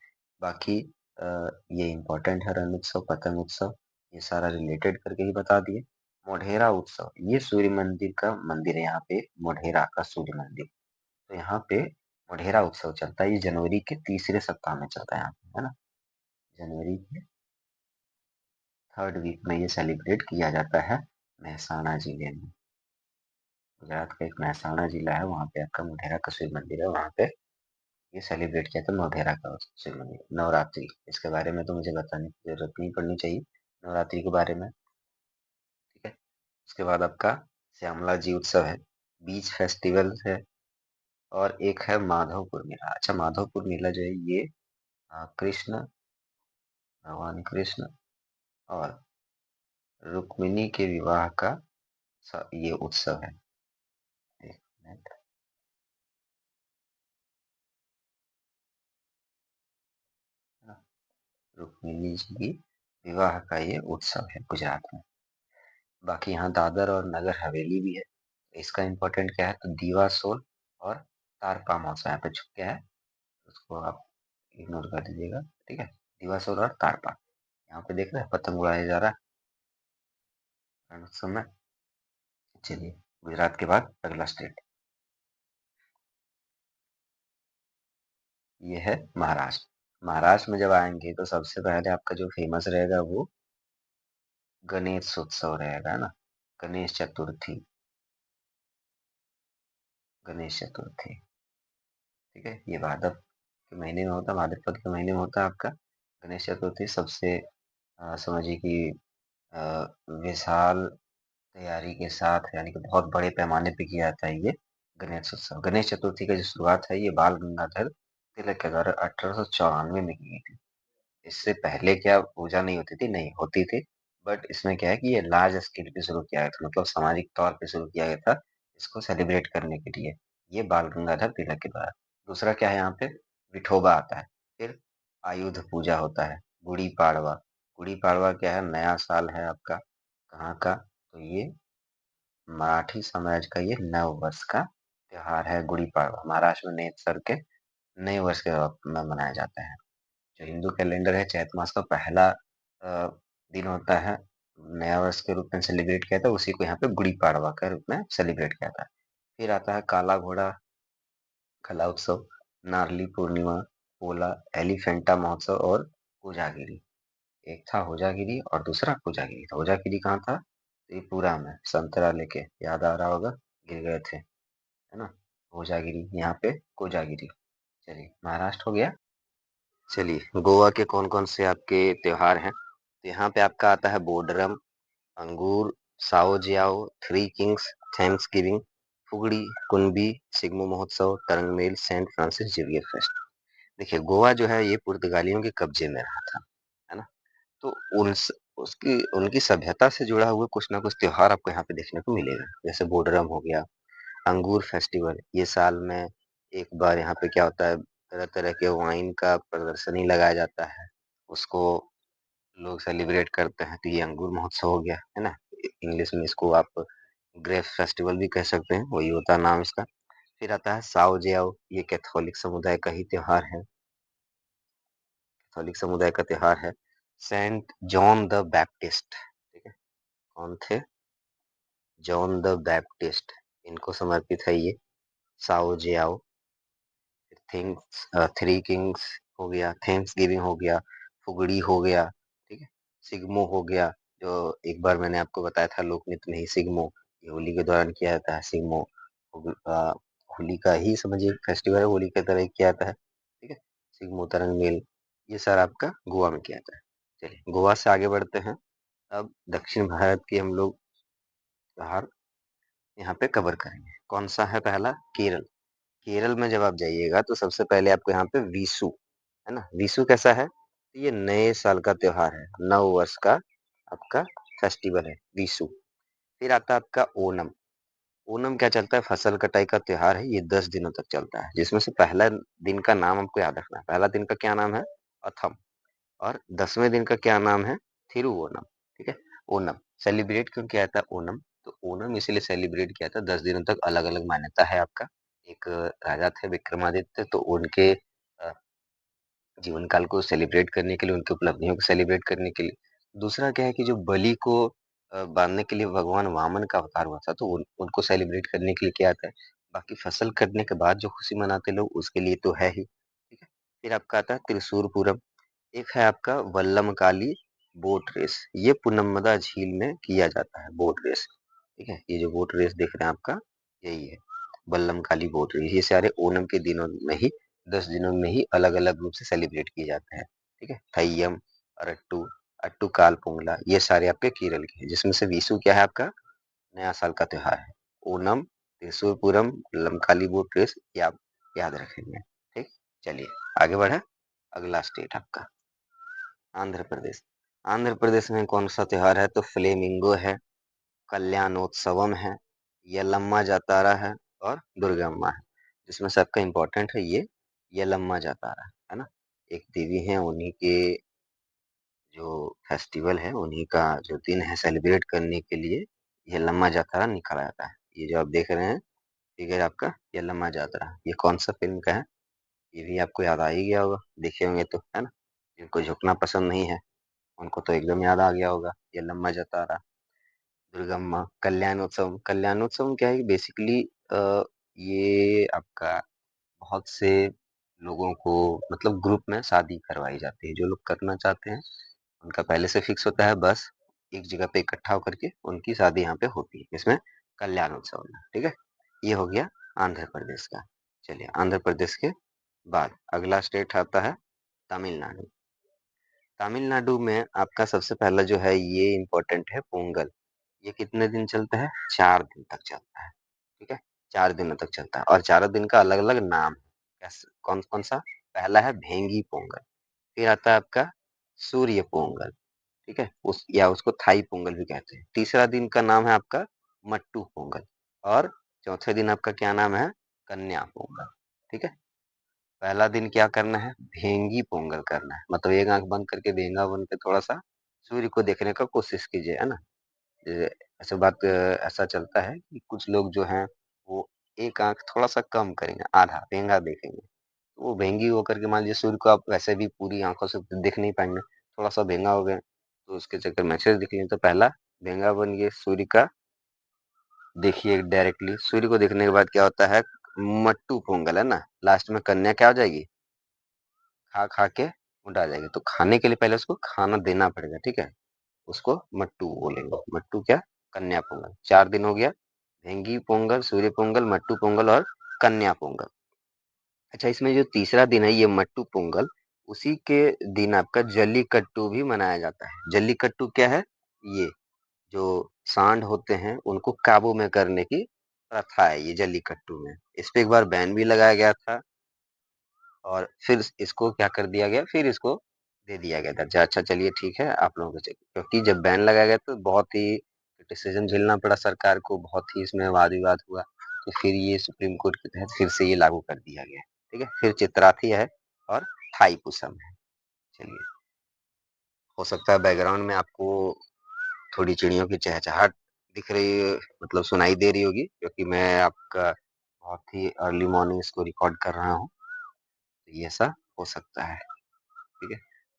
बाकी अ, ये इम्पोर्टेंट है, रण उत्सव, पतंग उत्सव, ये सारा रिलेटेड करके ही बता दिए। मोढेरा उत्सव, ये सूर्य मंदिर का मंदिर है यहाँ पे, मोढेरा का सूर्य मंदिर। तो यहाँ पे मोढेरा उत्सव चलता है, ये जनवरी के तीसरे सप्ताह में चलता है यहाँ पे, है ना, जनवरी के 3rd वीक में ये सेलिब्रेट किया जाता है महसाणा जिले में। गुजरात का एक महसाणा जिला है, वहाँ पे आपका मोढेरा का सूर्य मंदिर है, वहाँ पे ये सेलिब्रेट किया था मोढेरा का सूर्य मंदिर। नवरात्रि, इसके बारे में तो मुझे बताने की जरूरत नहीं पड़नी चाहिए, नवरात्रि के बारे में। ठीक है, उसके बाद आपका श्यामला जी उत्सव है, बीच फेस्टिवल है, और एक है माधवपुर मेला। अच्छा, माधवपुर मेला जो है ये कृष्ण भगवान कृष्ण और रुक्मिणी के विवाह का ये उत्सव है। एक मिनट। रुक्मिणी जी की विवाह का ये उत्सव है गुजरात में। बाकी यहाँ दादर और नगर हवेली भी है। इसका इम्पोर्टेंट क्या है, तो दीवा सोल और तारपा महोत्सव यहाँ पे छुप गया है, उसको आप इग्नोर कर दीजिएगा, ठीक है। दीवा सोल और तारपा, यहाँ पे देख रहे हैं पतंग उड़ाया जा रहा है रण उत्सव में। चलिए, गुजरात के बाद अगला स्टेट ये है महाराष्ट्र। महाराष्ट्र में जब आएंगे तो सबसे पहले आपका जो फेमस रहेगा वो गणेश उत्सव रहेगा, है ना। गणेश चतुर्थी, गणेश चतुर्थी, ठीक है। ये भाद्र के महीने में होता है, भाद्रपद के महीने में होता है आपका गणेश चतुर्थी। सबसे समझिए कि अ, विशाल तैयारी के साथ, यानी कि बहुत बड़े पैमाने पे किया जाता है ये गणेश उत्सव। गणेश चतुर्थी का जो शुरुआत है ये बाल गंगाधर तिलक के द्वारा 1894 में की गई थी। इससे पहले क्या पूजा नहीं होती थी? नहीं होती थी, बट इसमें क्या है कि ये लार्ज स्केल पे शुरू किया गया था, मतलब सामाजिक तौर पे शुरू किया गया था इसको सेलिब्रेट करने के लिए, ये बाल गंगाधर तिलक के द्वारा। दूसरा क्या है, यहाँ पे विठोबा आता है। फिर आयुध पूजा होता है, गुड़ी पाड़वा। गुड़ी पाड़वा क्या है, नया साल है आपका, कहाँ का, तो ये मराठी साम्राज्य का ये नव वर्ष का त्योहार है गुड़ी पाड़वा। महाराष्ट्र में नए सर के नए वर्ष के में मनाया जाता है। जो हिंदू कैलेंडर है, चैत मास का पहला दिन होता है, नया वर्ष के रूप में सेलिब्रेट किया था, उसी को यहाँ पे गुड़ी पाड़वा के रूप में सेलिब्रेट किया था। फिर आता है काला घोड़ा कला उत्सव, नारली पूर्णिमा, पोला, एलिफेंटा महोत्सव और कोजागिरी। एक था होजागिरी और दूसरा कोजागिरी था। होजागिरी कहाँ था? त्रिपुरा में, संतरा लेके, याद आ रहा होगा, गिर गए थे, है ना। होजागिरी, यहाँ पे कोजागिरी। चलिए, महाराष्ट्र हो गया। चलिए, गोवा के कौन कौन से आपके त्योहार हैं, तो यहाँ पे आपका आता है बोडरम, अंगूर, Sao Joao, three kings, thanksgiving, Fugdi, Kunbi, Shigmo Mahotsav, Tarangmel, Saint Francis Xavier fest. देखिए, गोवा जो है ये पुर्तगालियों के कब्जे में रहा था, है ना। तो उन उसकी उनकी सभ्यता से जुड़ा हुआ कुछ ना कुछ त्योहार आपको यहाँ पे देखने को मिलेगा। जैसे बोडरम हो गया, अंगूर फेस्टिवल, ये साल में एक बार यहाँ पे क्या होता है, तरह तरह के वाइन का प्रदर्शनी लगाया जाता है, उसको लोग सेलिब्रेट करते हैं, तो ये अंगूर महोत्सव हो गया, है ना। इंग्लिश में इसको आप ग्रेप फेस्टिवल भी कह सकते हैं, वही होता है नाम इसका। फिर आता है साओ जियाओ, ये कैथोलिक समुदाय का ही त्योहार है, कैथोलिक समुदाय का त्योहार है। सेंट जॉन द बैप्टिस्ट, ठीक है, कौन थे? जॉन द बैप्टिस्ट, इनको समर्पित है ये साओ जियाओ। थिंग्स थ्री किंग्स हो गया, थैंक्स गिविंग हो गया, फुगड़ी हो गया, ठीक है, सिग्मो हो गया, जो एक बार मैंने आपको बताया था लोक नृत्य में ही सिग्मो, ये होली के दौरान किया जाता है सिग्मो। अ, होली का ही समझिए फेस्टिवल है, होली के तरह ही किया जाता है, ठीक है। सिग्मो, तरंग मेल, ये सारा आपका गोवा में किया जाता है। चलिए, गोवा से आगे बढ़ते हैं। अब दक्षिण भारत की हम लोग त्योहार यहाँ पे कवर करेंगे। कौन सा है? पहला केरल। केरल में जब आप जाइएगा तो सबसे पहले आपको यहाँ पे विशु, है ना। विशु कैसा है? तो ये नए साल का त्योहार है, नव वर्ष का आपका फेस्टिवल है विशु। फिर आता है आपका ओणम। ओणम क्या चलता है? फसल कटाई का त्योहार है, ये 10 दिनों तक चलता है, जिसमें से पहला दिन का नाम आपको याद रखना है। पहला दिन का क्या नाम है? अथम। और 10वें दिन का क्या नाम है? थिरुओणम, ठीक है। ओणम सेलिब्रेट क्यों किया जाता है? ओणम, तो ओणम इसीलिए सेलिब्रेट किया था, 10 दिनों तक अलग अलग मान्यता है आपका। एक राजा थे विक्रमादित्य, तो उनके जीवन काल को सेलिब्रेट करने के लिए, उनकी उपलब्धियों को सेलिब्रेट करने के लिए। दूसरा क्या है कि जो बलि को बांधने के लिए भगवान वामन का अवतार हुआ था, तो उनको सेलिब्रेट करने के लिए किया जाता है। बाकी फसल कटने के बाद जो खुशी मनाते लोग, उसके लिए तो है ही, ठीक है। फिर आपका आता है त्रिशूर पूरम। एक है आपका वल्लमकाली बोट रेस, ये पुनमदा झील में किया जाता है बोट रेस, ठीक है। ये जो बोट रेस देख रहे हैं आपका, यही है वल्लमकाली बोट रेस। ये सारे ओणम के दिनों में ही, 10 दिनों में ही अलग अलग रूप से सेलिब्रेट किए जाते हैं, ठीक है। थैयम, अरट्टू, अट्टू काल पोंगला, ये सारे आपके केरल के हैं, जिसमें से विशु क्या है आपका? नया साल का त्योहार है। ओणम, त्रिशूरपुरम, वल्लमकाली बोट रेस, ये आप याद रखेंगे, ठीक। चलिए, आगे बढ़े। अगला स्टेट आपका आंध्र प्रदेश। आंध्र प्रदेश में कौन सा त्योहार है? तो फ्लेमिंगो है, कल्याणोत्सवम है, यलम्मा जातारा है और दुर्गम्मा है। जिसमें सबका इम्पोर्टेंट है ये यलम्मा जातारा, है ना? एक देवी है, उन्हीं के जो फेस्टिवल है, उन्हीं का जो दिन है सेलिब्रेट करने के लिए यलम्मा जातारा निकाला जाता है। ये जो आप देख रहे हैं फिगर आपका यलम्मा जातरा, ये कौन सा फिल्म का है? ये भी आपको याद आ ही गया होगा, देखे होंगे तो, है ना? जिनको झुकना पसंद नहीं है उनको तो एकदम याद आ गया होगा यलम्मा जातारा। दुर्गम्मा, कल्याणोत्सव। कल्याणोत्सव क्या है? बेसिकली ये आपका बहुत से लोगों को मतलब ग्रुप में शादी करवाई जाती है। जो लोग करना चाहते हैं उनका पहले से फिक्स होता है, बस एक जगह पे इकट्ठा होकर के उनकी शादी यहाँ पे होती है, इसमें कल्याणोत्सव में। ठीक है, ये हो गया आंध्र प्रदेश का। चलिए, आंध्र प्रदेश के बाद अगला स्टेट आता है तमिलनाडु। तमिलनाडु में आपका सबसे पहला जो है ये इम्पोर्टेंट है पोंगल। ये कितने दिन चलता है? 4 दिन तक चलता है। ठीक है, 4 दिनों तक चलता है और चारों दिन का अलग-अलग नाम है। कौन-कौन सा? पहला है भेंगी पोंगल, फिर आता है आपका सूर्य पोंगल, ठीक है? उसको थाई पोंगल भी कहते हैं। तीसरा दिन का नाम है आपका मट्टू पोंगल और चौथे दिन आपका क्या नाम है? कन्या पोंगल, ठीक है? पहला दिन क्या करना है? भेंगी पोंगल करना है, मतलब एक आंख बंद करके भेंगा बन के थोड़ा सा सूर्य को देखने का कोशिश कीजिए, है ना? जैसे ऐसा चलता है कि कुछ लोग जो हैं वो एक आंख थोड़ा सा कम करेंगे, आधा भेंगा देखेंगे, तो वो भेंगी होकर के मान लीजिए सूर्य को आप वैसे भी पूरी आंखों से देख नहीं पाएंगे, थोड़ा सा भेंगा हो गए तो उसके चक्कर में अच्छे से दिख लें। तो पहला भेंगा बन के सूर्य का देखिए डायरेक्टली, सूर्य को देखने के बाद क्या होता है? मट्टू पोंगल, है ना? लास्ट में कन्या क्या हो जाएगी? खा खा के उल्टा जाएगी। तो खाने के लिए पहले उसको खाना देना पड़ेगा, ठीक है? उसको मट्टू बोलेंगे। मट्टू क्या? कन्या पोंगल। 4 दिन हो गया, भेंगी पोंगल, सूर्य पोंगल, मट्टू पोंगल और कन्या पोंगल। अच्छा, इसमें जो तीसरा दिन है ये मट्टू पोंगल, उसी के दिन आपका जल्लीकट्टू भी मनाया जाता है। जल्लीकट्टू क्या है? ये जो सांड होते हैं उनको काबू में करने की प्रथा है ये जल्लीकट्टू में। इस पे एक बार बैन भी लगाया गया था और फिर इसको क्या कर दिया गया? फिर इसको दे दिया गया दर्जा। अच्छा चलिए ठीक है, आप लोगों को क्योंकि जब बैन लगाया गया तो बहुत ही क्रिटिसिज्म झेलना पड़ा सरकार को, बहुत ही इसमें वाद-विवाद हुआ। तो फिर ये सुप्रीम कोर्ट के तहत फिर से ये लागू कर दिया गया। ठीक है? फिर चित्राथी है और थाईपुसम है। चलिए, हो सकता है बैकग्राउंड में आपको थोड़ी चिड़ियों की चहचहाट दिख रही मतलब सुनाई दे रही होगी, क्योंकि मैं आपका बहुत ही अर्ली मॉर्निंग इसको रिकॉर्ड कर रहा हूँ, तो ये ऐसा हो सकता है। ठीक है?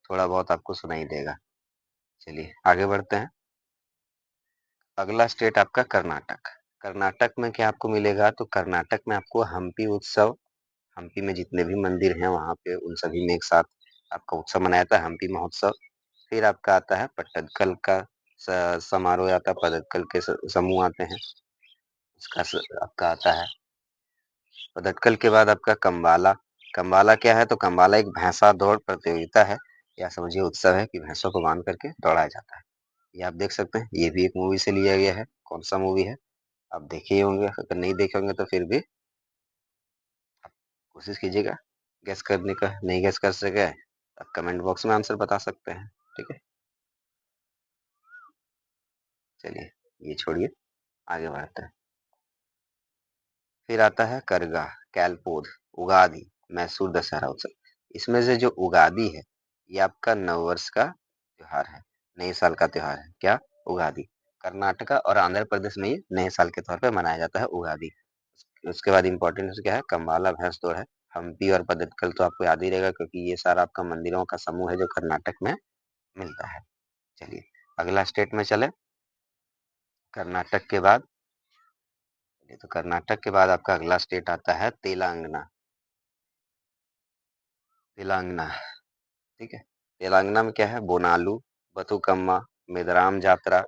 थोड़ा बहुत आपको सुनाई देगा। चलिए आगे बढ़ते हैं। अगला स्टेट आपका कर्नाटक। कर्नाटक में क्या आपको मिलेगा? तो कर्नाटक में आपको हम्पी उत्सव, हम्पी में जितने भी मंदिर हैं वहाँ पे उन सभी में एक साथ आपका उत्सव मनाया जाता है, हम्पी महोत्सव। फिर आपका आता है पट्टदकल का समारोह आता है, पट्टदकल के समूह आते हैं, उसका आपका आता है। पट्टदकल के बाद आपका कम्बाला। कम्बाला क्या है? तो कम्बाला एक भैंसा दौड़ प्रतियोगिता है, या समझिए उत्सव है कि भैंसों को बांध करके दौड़ाया जाता है। ये आप देख सकते हैं, ये भी एक मूवी से लिया गया है। कौन सा मूवी है? आप देखे ही होंगे, अगर नहीं देखे होंगे तो फिर भी कोशिश कीजिएगा गेस करने का। नहीं गेस कर सके आप कमेंट बॉक्स में आंसर बता सकते हैं, ठीक है? चलिए ये छोड़िए, आगे बढ़ते हैं। फिर आता है करगा, कैलपोद, उगादि, मैसूर दशहरा उत्सव। इसमें से जो उगादि है ये आपका नववर्ष का त्योहार है, नए साल का त्योहार है। क्या? उगादि। कर्नाटका और आंध्र प्रदेश में ये नए साल के तौर पे मनाया जाता है उगादि। उसके बाद इम्पोर्टेंट क्या है? कम्बाला भैंस दौड़ है। हम्पी और पदक्कल तो आपको याद ही रहेगा, क्योंकि ये सारा आपका मंदिरों का समूह है जो कर्नाटक में मिलता है। चलिए अगला स्टेट में चले। कर्नाटक के बाद, तो कर्नाटक के बाद आपका अगला स्टेट आता है तेलंगाना। तेलंगाना, ठीक है? तेलंगाना में क्या है? बोनालू, बथुकम्मा, मेदराम जात्रा,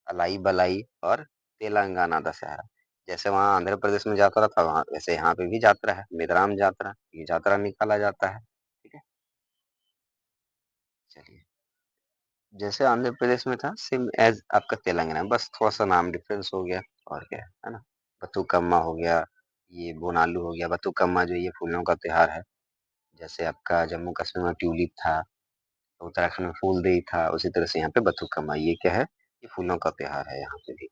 अलाई बलाई और तेलंगाना दशहरा। जैसे वहाँ आंध्र प्रदेश में यात्रा था, वहाँ वैसे यहाँ पे भी यात्रा है, मेदराम यात्रा। ये यात्रा निकाला जाता है, ठीक है? चलिए, जैसे आंध्र प्रदेश में था सेम एज आपका तेलंगाना, बस थोड़ा सा नाम डिफरेंस हो गया और क्या है ना? बथुकम्मा हो गया, ये बोनालू हो गया। बथुकम्मा जो ये फूलों का त्योहार है, जैसे आपका जम्मू कश्मीर में ट्यूलिप था, तो उत्तराखंड में फूलदेई था, उसी तरह से यहाँ पे बथुकम्मा, ये क्या है, ये फूलों का त्योहार है यहाँ पे भी।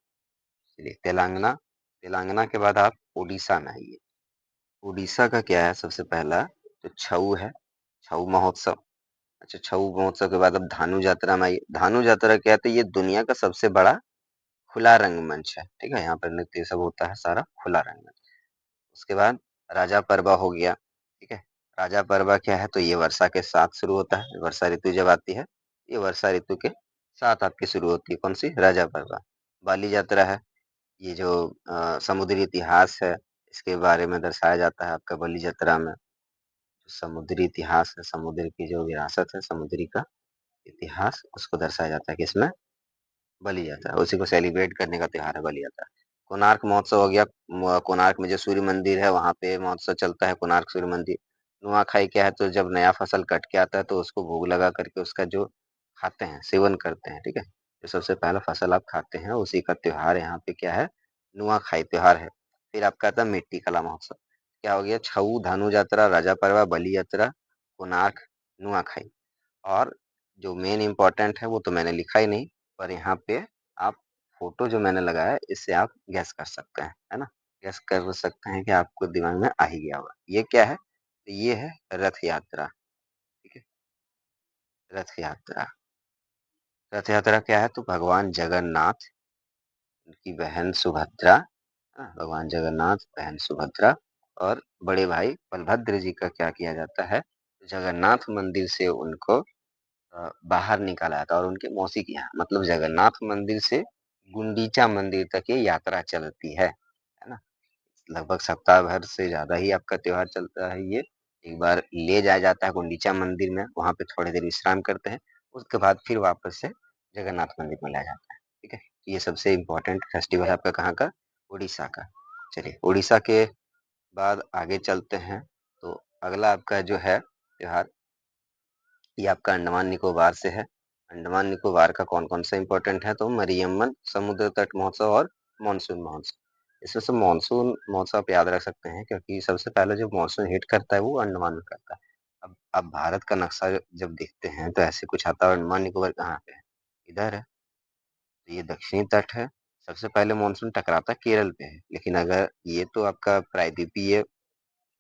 चलिए तेलंगाना, तेलंगाना के बाद आप उड़ीसा में आइए। उड़ीसा का क्या है, सबसे पहला तो छऊ है, छऊ महोत्सव। अच्छा, छऊ महोत्सव के बाद अब धानु यात्रा में आइए। धानु यात्रा क्या है, तो ये दुनिया का सबसे बड़ा खुला रंगमंच है, ठीक है, यहाँ पर नृत्य सब होता है सारा खुला रंगमंच। उसके बाद राजा परबा हो गया, ठीक है। राजा परबा क्या है, तो ये वर्षा के साथ शुरू होता है, वर्षा ऋतु जब आती है, ये वर्षा ऋतु के साथ आपकी शुरू होती है, कौन सी, राजा परबा। बाली यात्रा है, ये जो समुद्री इतिहास है, इसके बारे में दर्शाया जाता है आपका बलि यात्रा में। जो समुद्री इतिहास है, समुद्र की जो विरासत है, समुद्री का इतिहास, उसको दर्शाया जाता है किसमें, बलि यात्रा। उसी को सेलिब्रेट करने का त्योहार है बलि यात्रा। कोणार्क महोत्सव हो गया, कोणार्क में जो सूर्य मंदिर है वहां पे महोत्सव चलता है, कोणार्क सूर्य मंदिर। नुआखाई क्या है, तो जब नया फसल कट के आता है तो उसको भोग लगा करके उसका जो खाते हैं, सेवन करते हैं, ठीक है, जो सबसे पहला फसल आप खाते हैं उसी का त्योहार यहाँ पे क्या है, नुआखाई त्योहार है। फिर आपका आता है मिट्टी कला महोत्सव, क्या हो गया, छऊ, धानु यात्रा, राजा परवा, बलि यात्रा, कोणार्क, नुआखाई। और जो मेन इम्पोर्टेंट है वो तो मैंने लिखा ही नहीं, पर यहाँ पे आप फोटो जो मैंने लगाया है, इससे आप गैस कर सकते हैं, है ना, गैस कर सकते हैं कि आपको दिमाग में आ ही गया होगा ये क्या है, तो ये है रथ यात्रा, ठीक है। रथ यात्रा, रथ यात्रा क्या है, तो भगवान जगन्नाथ, उनकी बहन सुभद्रा, हाँ, भगवान जगन्नाथ, बहन सुभद्रा और बड़े भाई बलभद्र जी का क्या किया जाता है, जगन्नाथ मंदिर से उनको बाहर निकाला था, और उनके मौसी के यहाँ, मतलब जगन्नाथ मंदिर से गुंडीचा मंदिर तक ये यात्रा चलती है ना। लगभग सप्ताह भर से ज्यादा ही आपका त्योहार चलता है ये। एक बार ले जाया जाता है गुंडीचा मंदिर में, वहां पे थोड़ी देर विश्राम करते हैं, उसके बाद फिर वापस से जगन्नाथ मंदिर में लाया जाता है, ठीक है। ये सबसे इम्पोर्टेंट फेस्टिवल है आपका कहाँ का, उड़ीसा का। चलिए उड़ीसा के बाद आगे चलते हैं, तो अगला आपका जो है त्योहार, ये आपका अंडमान निकोबार से है। अंडमान निकोबार का कौन कौन सा इंपॉर्टेंट है, तो मरियम्मन समुद्र तट महोत्सव और मानसून महोत्सव। इसमें से मानसून महोत्सव आप याद रख सकते हैं, क्योंकि सबसे पहले जो मानसून हिट करता है वो अंडमान में करता है। अब आप भारत का नक्शा जब देखते हैं तो ऐसे कुछ आता है, अंडमान निकोबार कहाँ पे है, इधर है, तो ये दक्षिणी तट है। सबसे पहले मानसून टकराता केरल पे है, लेकिन अगर ये तो आपका प्रायद्वीपीय है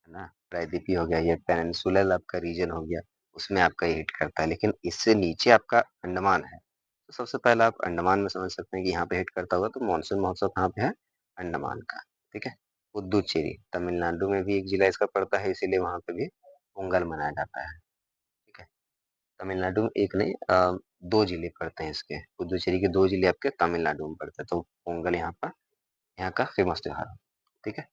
ना, प्रायद्वीपीय हो गया, ये पेनिनसुलर आपका रीजन हो गया, उसमें आपका ये हिट करता है, लेकिन इससे नीचे आपका अंडमान है। तो सबसे पहले आप अंडमान में समझ सकते हैं कि यहाँ पे हिट करता होगा, तो मानसून महोत्सव कहाँ पे है, अंडमान का, ठीक है। पुदुचेरी तमिलनाडु में भी एक जिला इसका पड़ता है, इसीलिए वहां पे भी पोंगल मनाया जाता है, ठीक है। तमिलनाडु में एक नहीं, दो जिले पड़ते हैं इसके, पुदुचेरी के दो जिले आपके तमिलनाडु में पड़ते हैं, तो पोंगल यहाँ पर, यहाँ का फेमस त्योहार है, ठीक है।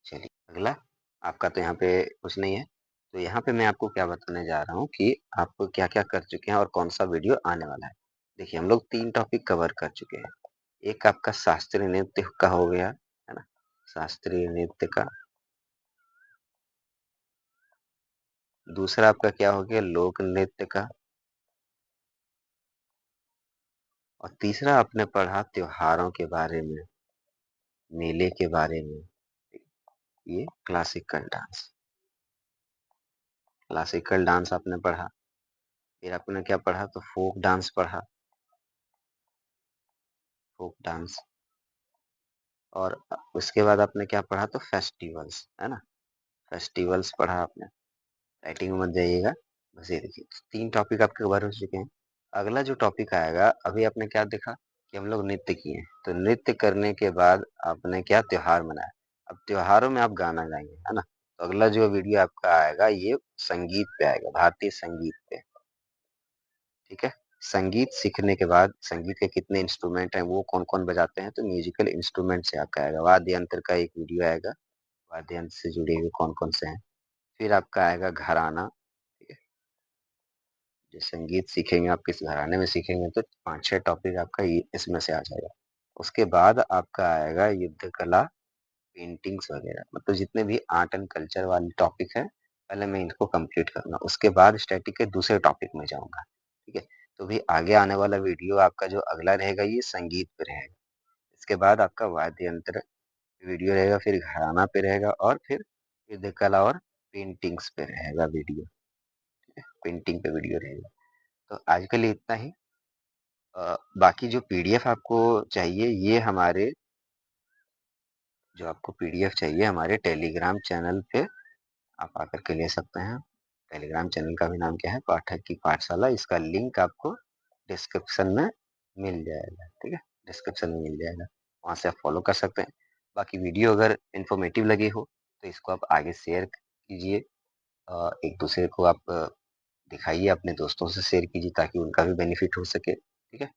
चलिए अगला, आपका तो यहाँ पे कुछ नहीं है, तो यहाँ पे मैं आपको क्या बताने जा रहा हूँ कि आप क्या क्या कर चुके हैं और कौन सा वीडियो आने वाला है। देखिए हम लोग 3 टॉपिक कवर कर चुके हैं। एक आपका शास्त्रीय नृत्य का हो गया, है ना, शास्त्रीय नृत्य का। दूसरा आपका क्या हो गया, लोक नृत्य का। और तीसरा आपने पढ़ा त्योहारों के बारे में, मेले के बारे में, ये क्लासिकल डांस, क्लासिकल डांस आपने पढ़ा। फिर आपने क्या पढ़ा, तो फोक डांस पढ़ा, फोक डांस। और उसके बाद आपने क्या पढ़ा, तो फेस्टिवल्स, है ना, फेस्टिवल्स पढ़ा आपने। राइटिंग में मत जाइएगा, बस ये देखिए 3 टॉपिक आपके कवर हो चुके हैं। अगला जो टॉपिक आएगा, अभी आपने क्या देखा कि हम लोग नृत्य किए, तो नृत्य करने के बाद आपने क्या त्योहार मनाया। अब त्योहारों में आप गाना गाएंगे, है ना, तो अगला जो वीडियो आपका आएगा ये संगीत पे आएगा, भारतीय संगीत पे, ठीक है। संगीत सीखने के बाद संगीत के कितने इंस्ट्रूमेंट हैं, वो कौन कौन बजाते हैं, तो म्यूजिकल इंस्ट्रूमेंट से आपका आएगा, वाद्य यंत्र का एक वीडियो आएगा, वाद्य यंत्र से जुड़े हुए कौन कौन से हैं। फिर आपका आएगा घराना, ठीक है, जो संगीत सीखेंगे आप किस घराने में सीखेंगे, तो 5-6 टॉपिक आपका इसमें से आ जाएगा। उसके बाद आपका आएगा युद्ध कला, पेंटिंग्स वगैरह, मतलब जितने भी आर्ट एंड कल्चर वाले टॉपिक है, पहले मैं इनको कंप्लीट करूंगा, उसके बाद स्टैटिक के दूसरे टॉपिक में जाऊंगा, ठीक है। तो भी आगे आने वाला वीडियो आपका जो अगला रहेगा ये संगीत पे रहेगा। इसके बाद आपका वाद्य यंत्र वीडियो रहेगा, फिर घराना पे रहेगा, और फिर युद्ध कला और पेंटिंग्स पे रहेगा वीडियो, ठीक है, पेंटिंग पे वीडियो रहेगा। तो आज के लिए इतना ही। बाकी जो पीडीएफ आपको चाहिए, ये हमारे जो आपको पीडीएफ चाहिए हमारे टेलीग्राम चैनल पे आप आकर के ले सकते हैं। टेलीग्राम चैनल का भी नाम क्या है? पाठक की पाठशाला। इसका लिंक आपको डिस्क्रिप्शन में मिल जाएगा, ठीक है? डिस्क्रिप्शन में मिल जाएगा, वहाँ से आप फॉलो कर सकते हैं। बाकी वीडियो अगर इन्फॉर्मेटिव लगी हो तो इसको आप आगे शेयर कीजिए, एक दूसरे को आप दिखाइए, अपने दोस्तों से शेयर कीजिए ताकि उनका भी बेनिफिट हो सके, ठीक है?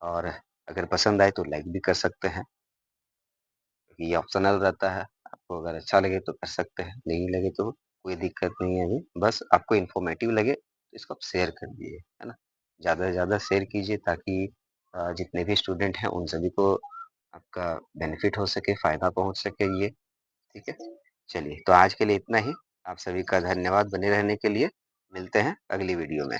और अगर पसंद आए तो लाइक भी कर सकते हैं, क्योंकि ये ऑप्शनल रहता है। आपको अगर अच्छा लगे तो कर सकते हैं, नहीं लगे तो कोई दिक्कत नहीं है अभी। बस आपको इन्फॉर्मेटिव लगे तो इसको आप शेयर कर दीजिए, है ना? ज़्यादा से ज़्यादा शेयर कीजिए ताकि जितने भी स्टूडेंट हैं उन सभी को आपका बेनिफिट हो सके, फ़ायदा पहुँच सके ये, ठीक है? चलिए, तो आज के लिए इतना ही। आप सभी का धन्यवाद बने रहने के लिए। मिलते हैं अगली वीडियो में।